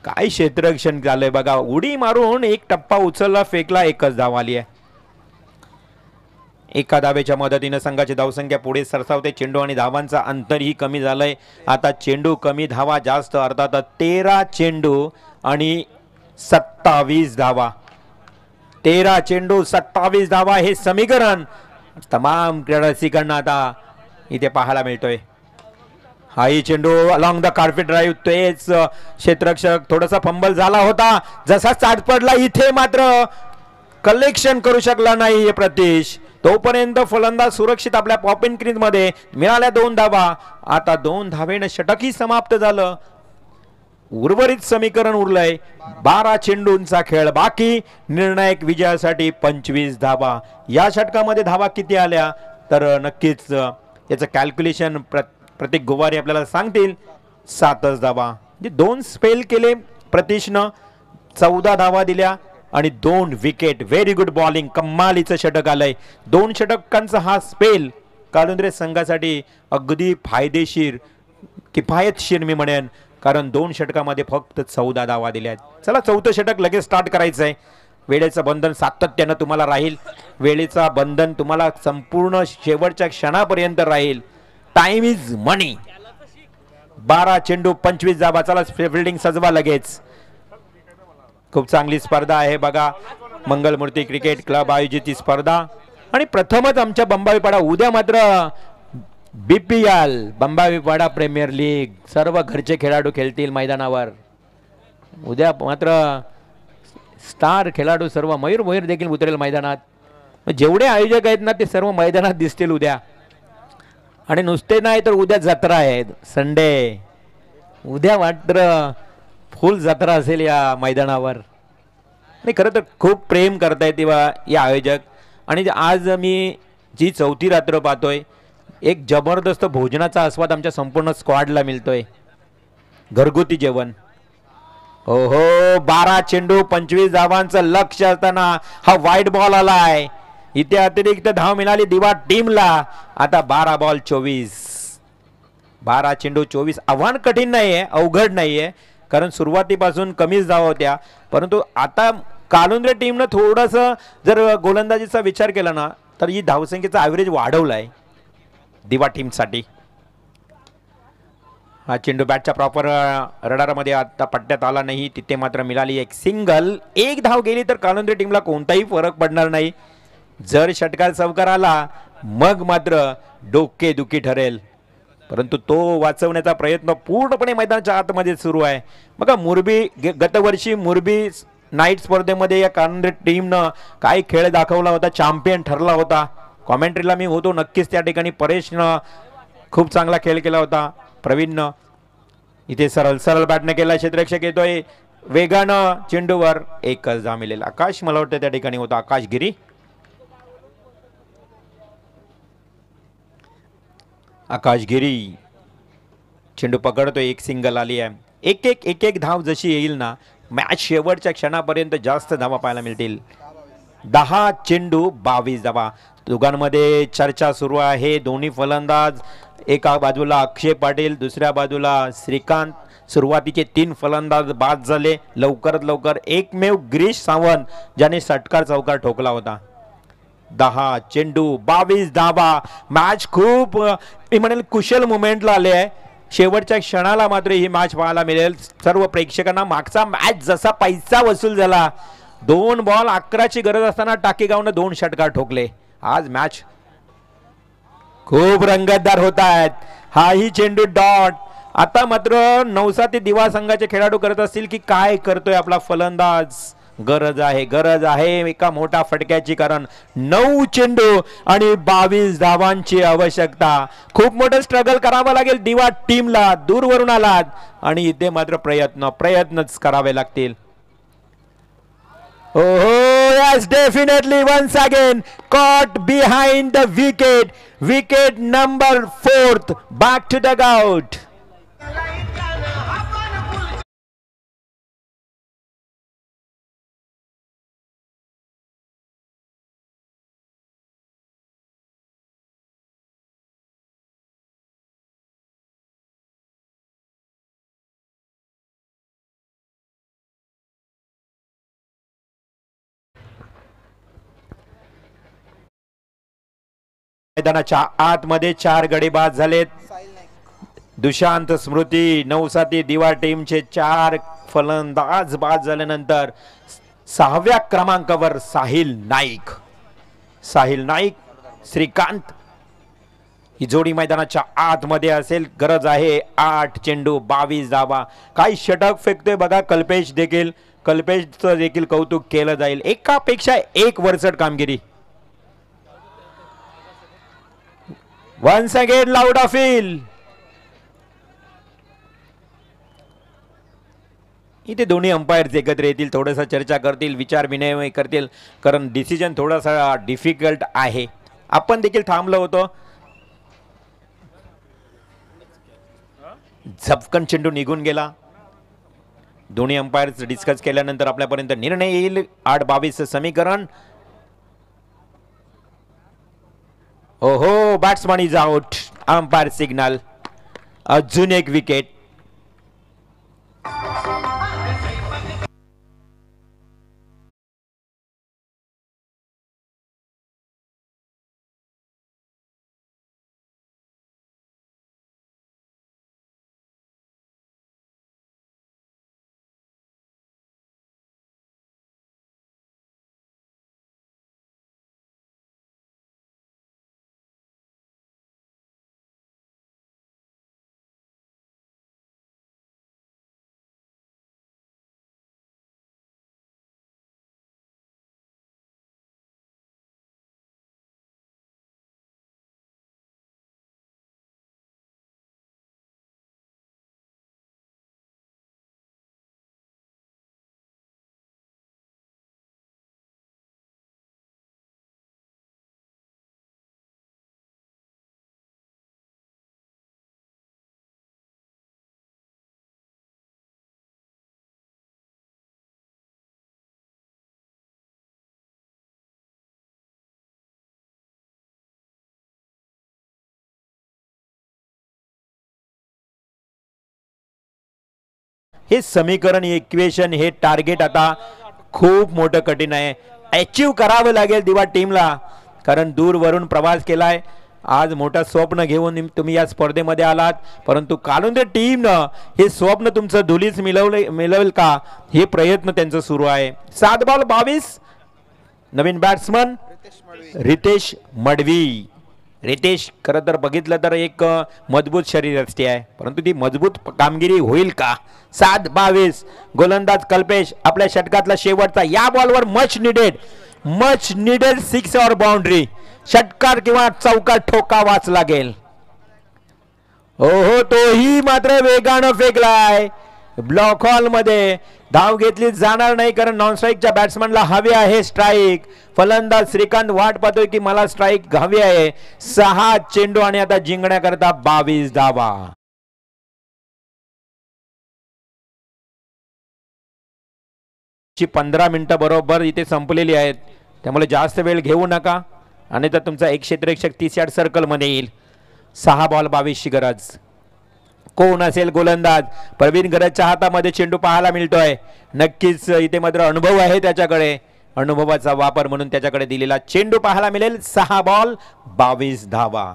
काय क्षेत्ररक्षण झालंय बघा, उडी मारून एक टप्पा उचलला, फेकला, 1च धाव आली आहे. एका धावेच्या मदतीने संघाची धावसंख्या पुढे सरसावते. चेंडू आणि धावांचा अंतरही कमी झालंय. आता चेंडू कमी, धावा जास्त, अर्थात 13 चेंडू आणि 27 धावा. 13 चेंडू 27 धावा हे समीकरण तमाम क्रीडा रसिकांना आता इथे पाहायला मिळतोय. हाही चेंडू अलॉंग द कार्पेट ड्राईव्ह, तेच क्षेत्ररक्षक थोडासा फंबल झाला होता, जसा चाट पडला इथे मात्र कलेक्शन करू शकला नाही प्रतीश. तोपर्यंत फलंदाज सुरक्षित आपल्या पॉपिन क्रीज मध्ये. मिळाल्या 2 धावा. आता 2 धावेने षटकही समाप्त झालं. उर्वरित समीकरण उरलंय 12 चेंडूंचा खेळ बाकी. निर्णायक विजयासाठी 25 धावा. या षटकामध्ये धावा किती आल्या तर नक्कीच याचं कॅल्क्युलेशन प्रतीक गोवारी आपल्याला सांगतील. 7च धावा. म्हणजे 2 स्पेल केले प्रतीशनं, 14 धावा दिल्या आणि 2 विकेट. व्हेरी गुड बॉलिंग, कमालीचं षटक आलंय. 2 षटकांचा हा स्पेल कालुंद्रे संघासाठी अगदी फायदेशीर, किफायतशीर मी म्हणेन, कारण 2 षटकामध्ये फक्त 14 धावा दिल्या आहेत. चला 4थं षटक लगेच स्टार्ट करायचं आहे. वेळेचं बंधन सातत्यानं तुम्हाला राहील. वेळेचा बंधन तुम्हाला संपूर्ण शेवटच्या क्षणापर्यंत राहील. टाइम इज मनी. 12 चेंडू 25 धावा. चला फिल्डिंग सजवा लगेच. खूप चांगली स्पर्धा आहे बघा. मंगलमूर्ती क्रिकेट क्लब आयोजित ही स्पर्धा आणि प्रथमच आमच्या बंबाईपाडा. उद्या मात्र BPL बंबाईपाडा प्रीमियर लीग, सर्व घरचे खेळाडू खेळतील मैदानावर. उद्या मात्र स्टार खेळाडू सर्व मयूर देखील उतरेल मैदानात. जेवढे आयोजक आहेत ना ते सर्व मैदानात दिसतील उद्या. आणि नुसते नाही तर उद्या जत्रा आहे, संडे. उद्या मात्र फुल जत्रा असेल या मैदानावर. आणि खरं तर खूप प्रेम करतायत या आयोजक. आणि आज मी जी 4थी रात्र पाहतोय, एक जबरदस्त भोजनाचा आस्वाद आमच्या संपूर्ण स्क्वॉडला मिळतोय. घरगुती जेवण. हो हो, 12 चेंडू 25 धावांचं लक्ष असताना हा वाईट बॉल आलाय. इथे अतिरिक्त धाव मिळाली दिवा टीमला. आता 12 बॉल 24. 12 चेंडू 24. आव्हान कठीण नाहीये, अवघड नाहीये, कारण सुरुवातीपासून कमीच धावा होत्या. परंतु आता कालुंद्रे टीमनं थोडंसं जर गोलंदाजीचा विचार केला ना तर ही धावसंख्येचा ॲव्हरेज वाढवलाय दिवा टीमसाठी. हा चेंडू बॅटच्या प्रॉपर रडारमध्ये आता पट्ट्यात आला नाही. तिथे मात्र मिळाली एक सिंगल. 1 धाव गेली तर कालुंद्रे टीमला कोणताही फरक पडणार नाही. जर षटकार चौकार आला मग मात्र डोकेदुखी ठरेल. परंतु तो वाचवण्याचा प्रयत्न पूर्णपणे मैदानाच्या आतमध्ये सुरू आहे. बघा मुरबी गतवर्षी मुरबी नाईट स्पर्धेमध्ये या कानडे टीमनं काय खेळ दाखवला होता, चॅम्पियन ठरला होता. कॉमेंट्रीला मी होतो नक्कीच त्या ठिकाणी. परेशनं खूप चांगला खेळ केला होता. प्रवीणनं इथे सरळ सरळ बॅटने केला. क्षेत्ररक्षक येतोय वेगानं चेंडूवर एकच धाव मिळेल. आकाश मला वाटतं त्या ठिकाणी होता, आकाश गिरी. आकाश गिरी चेंडू पकडतोय. एक सिंगल आली आहे. एक एक धाव जशी येईल ना मॅच शेवटच्या क्षणापर्यंत जास्त धावा पाहायला मिळतील. 10 चेंडू 22 धावा. दोघांमध्ये चर्चा सुरू आहे. दोन्ही फलंदाज, एका बाजूला अक्षय पाटील, दुसऱ्या बाजूला श्रीकांत. सुरुवातीचे 3 फलंदाज बाद झाले. लवकरात लवकर एकमेव गिरीश सावंत ज्याने षटकार चौकार ठोकला होता. 10 चेंडू 22 धावा. मॅच खूप मी म्हणेल कुशल मुमेंटला आले आहे. शेवटच्या क्षणाला मात्र ही मॅच पाहायला मिळेल सर्व प्रेक्षकांना. मागचा मॅच जसा पैसा वसूल झाला, 2 बॉल 11ची गरज असताना टाकेगावनं 2 षटकार ठोकले. आज मॅच खूप रंगतदार होत आहेत. हाही चेंडू डॉट. आता मात्र नवसाती दिवा संघाचे खेळाडू करत असतील की काय करतोय आपला फलंदाज. गरज आहे एका मोठ्या फटक्याची, कारण 9 चेंडू आणि 22 धावांची आवश्यकता. खूप मोठं स्ट्रगल करावं लागेल दिवा टीमला. दूरवरून आलात आणि इथे मात्र प्रयत्नच करावे लागतील. Oh yes, definitely once again caught behind the wicket. Wicket number 4th. Back to dugout. मैदानाच्या आतमध्ये 4 गडी बाद झालेत. दुशांत, स्मृती, नवसाती दिवा टीमचे 4 फलंदाज बाद झाल्यानंतर 6व्या क्रमांकावर साहिल नाईक, श्रीकांत ही जोडी मैदानाच्या आतमध्ये असेल. गरज आहे 8 चेंडू 22 धावा. काही षटक फेकतोय बघा कल्पेश देखील कौतुक केलं जाईल. एकापेक्षा एक वरचढ कामगिरी. Once again loud appeal. इथे दोन्ही अंपायर्स एकत्र येतील, थोडंसं चर्चा करतील, विचार विनिमय करतील, कारण डिसिजन थोडासा डिफिकल्ट आहे. आपण देखील थांबलो होतो. झपकन चेंडू निघून गेला. दोन्ही अंपायर्स डिस्कस केल्यानंतर आपल्यापर्यंत निर्णय येईल. 8-22 समीकरण. ओहो, batsman is out. Umpire signal. अजून एक विकेट. हे समीकरण, इक्वेशन, हे टार्गेट आता खूप मोठं कठीण आहे. अचीव करावं लागेल दिवा टीमला, कारण दूरवरून प्रवास केलाय. आज मोठं स्वप्न घेऊन तुम्ही या स्पर्धेमध्ये आलात, परंतु कालुंदे टीमनं हे स्वप्न तुमचं धुलीच मिळवेल का, हे प्रयत्न त्यांचं सुरू आहे. 7 बॉल 22. नवीन बॅट्समन रितेश मडवी. रितेश खरं तर बघितलं तर एक मजबूत शरीरयष्टी आहे, परंतु ती मजबूत कामगिरी होईल का? 7-22 गोलंदाज कल्पेश आपल्या षटकातला शेवटचा या बॉलवर मच निडेड 6 और बाउंड्री, षटकार किंवा चौकार ठोकावाच लागेल. ओहो, तोही मात्र वेगानं फेकलाय. ब्लॉक हॉल मध्ये धाव घेतली जाणार नाही, कारण नॉन स्ट्राईकच्या बॅट्समनला हवे आहे स्ट्राईक. फलंदाज श्रीकांत वाट पाहतोय की मला स्ट्राईक हवी आहे. 6 चेंडू आणि आता जिंकण्याकरता 22 धावा. ची 15 मिनिटं बरोबर इथे संपलेली आहेत, त्यामुळे जास्त वेळ घेऊ नका, आणि तर तुमचा एक क्षेत्ररक्षक 30 यार्ड सर्कल मध्ये येईल. 6 बॉल 22 ची गरज. कोण असेल गोलंदाज? प्रवीण गरजच्या हातामध्ये चेंडू पाहायला मिळतोय. नक्कीच इथे मात्र अनुभव आहे त्याच्याकडे, अनुभवाचा वापर म्हणून त्याच्याकडे दिलेला चेंडू पाहायला मिळेल. 6 बॉल 22 धावा.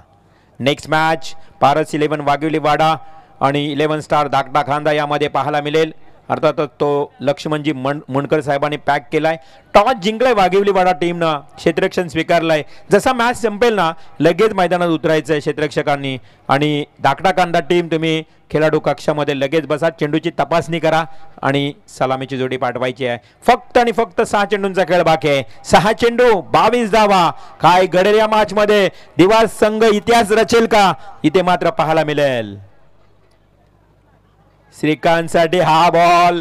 नेक्स्ट मॅच पारस 11 वाघिवली वाडा आणि 11 स्टार धाकटा खांदा यामध्ये पाहायला मिळेल. अर्थातच तो लक्ष्मणजी मुंडकर साहेबांनी पॅक केलाय. टॉस जिंकलाय वाघिवली वाडा टीमनं, क्षेत्ररक्षण स्वीकारलाय. जसा मॅच संपेल ना लगेच मैदानात उतरायचं आहे क्षेत्ररक्षकांनी, आणि धाकटा कांदा टीम तुम्ही खेळाडू कक्षामध्ये लगेच बसा, चेंडूची तपासणी करा आणि सलामीची जोडी पाठवायची आहे. फक्त आणि फक्त 6 चेंडूंचा खेळ बाकी आहे. 6 चेंडू 22 धावा. काय घडेल या मॅच मध्ये? दिवास संघ इतिहास रचेल का? इथे मात्र पाहायला मिळेल. श्रीकांत साठी हा बॉल.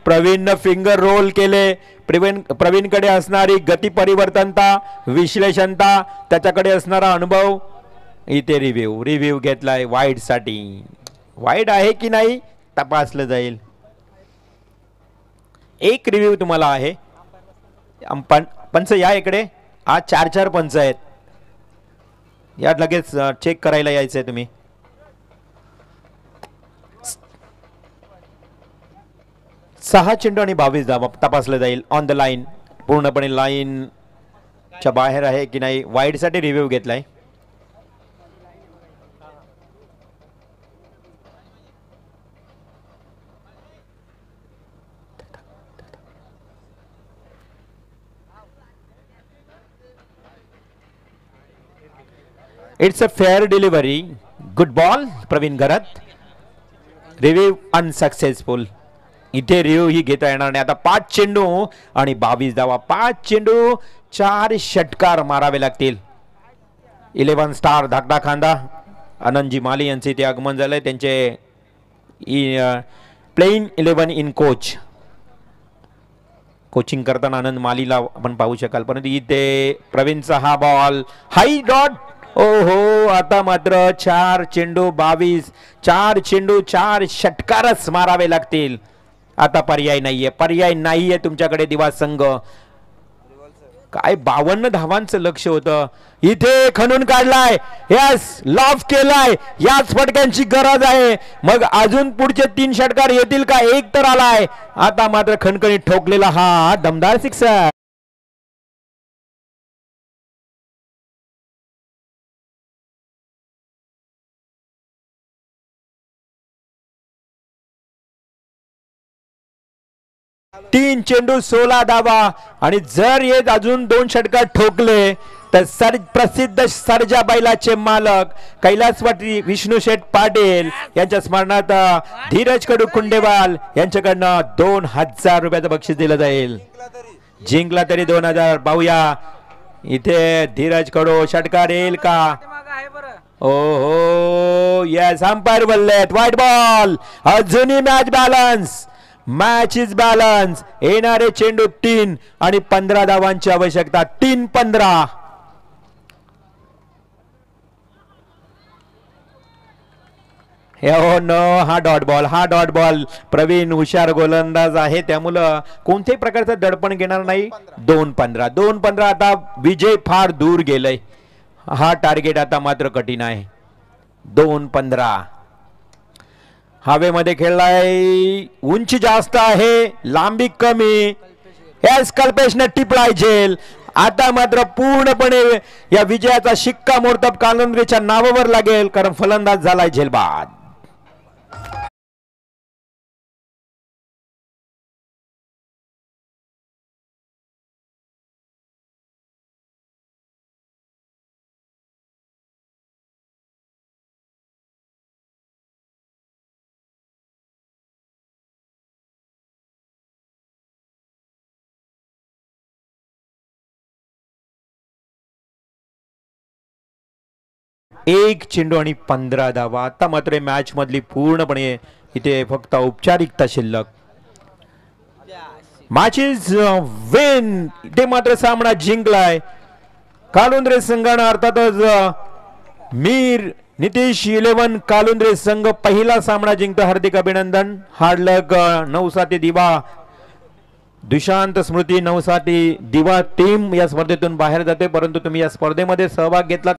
प्रवीणनं फिंगर रोल केले. प्रवीणकडे असणारी गती परिवर्तनता, विश्लेषणता, त्याच्याकडे असणारा अनुभव. इथे रिव्ह्यू घेतलाय वाईड साठी. वाईड आहे की नाही तपासलं जाईल. एक रिव्ह्यू तुम्हाला आहे. पंच या इकडे. आज 4 पंच आहेत, या लगेच चेक करायला यायचंय तुम्ही. 6 चेंडू आणि 22 धावा तपासलं जाईल. ऑन द लाईन, पूर्णपणे लाईन च्या बाहेर आहे की नाही, वाईड साठी रिव्ह्यू घेतलाय. It's a fair delivery. Good ball Praveen Gharat. Review unsuccessful. इथे रिव्ह्यू ही घेता येणार नाही. आता 5 चेंडू आणि 22 धावा. 5 चेंडू 4 षटकार मारावे लागतील. 11 स्टार धाकटा खांदा आनंदजी माली यांचे इथे आगमन झालंय. त्यांचे प्लेइंग 11 इन कोचिंग करताना आनंद मालीला आपण पाहू शकाल. परंतु इथे प्रवीणचा हा बॉल हाई डॉट. ओहो, आता मात्र 4 चेंडू 22. 4 चेंडू 4 षटकारच मारावे लागतील. आता पर्याय नाहीये तुमच्याकडे दिवास संघ. काय 52 धावांचं लक्ष होतं. इथे खणून काढलाय. यस, लॉफ केलाय. याच फटक्यांची गरज आहे. मग अजून पुढचे 3 षटकार येतील का? एक तर आलाय. आता मात्र खणखणीत ठोकलेला हा दमदार सिक्सर. तीन चेंडू 16 धावा. आणि जर येत अजून 2 षटकार ठोकले तर प्रसिद्ध सर्जा बैलाचे मालक कैलासवासी विष्णू शेठ पाटील यांच्या स्मरणार्थ धीरज कडू कुंडेवाल यांच्याकडनं 2000 रुपयाचं बक्षीस दिलं जाईल. जिंकला तरी 2000. पाहूया इथे धीरज कडू षटकार येईल का? ओहो, यस, अंपायर बोललेत व्हाईट बॉल. अजूनही match balance. Match is balance. येणारे चेंडू 3 आणि 15 धावांची आवश्यकता. 3-15. हो नो, हा डॉट बॉल. प्रवीण हुशार गोलंदाज आहे, त्यामुळं कोणत्याही प्रकारचं दडपण घेणार नाही. 2-15. आता विजय फार दूर गेलय. हा टार्गेट आता मात्र कठीण आहे. 2-15. हवेमध्ये खेळलाय. उंची जास्त आहे, लांबी कमी. यास कल्पेशने टिपलाय झेल. आता मात्र पूर्णपणे या विजयाचा शिक्कामोर्तब कालंद्रेच्या नावावर लागेल, कारण फलंदाज झालाय झेलबाद. 1 चेंडू आणि 15 धावा. आता मात्र मॅच मधली पूर्णपणे इथे फक्त औपचारिकता शिल्लक. Match is win. इथे मात्र सामना जिंकलाय कालुंद्रे संघानं. अर्थातच मीर नितीश 11 कालुंद्रे संघ पहिला सामना जिंकतो. हार्दिक अभिनंदन. हार्ड लक. नवसाती दिवा दुशांत स्मृती नवसाती दिवा टीम या स्पर्धेतून बाहेर जाते, परंतु तुम्ही या स्पर्धेमध्ये सहभाग घेतला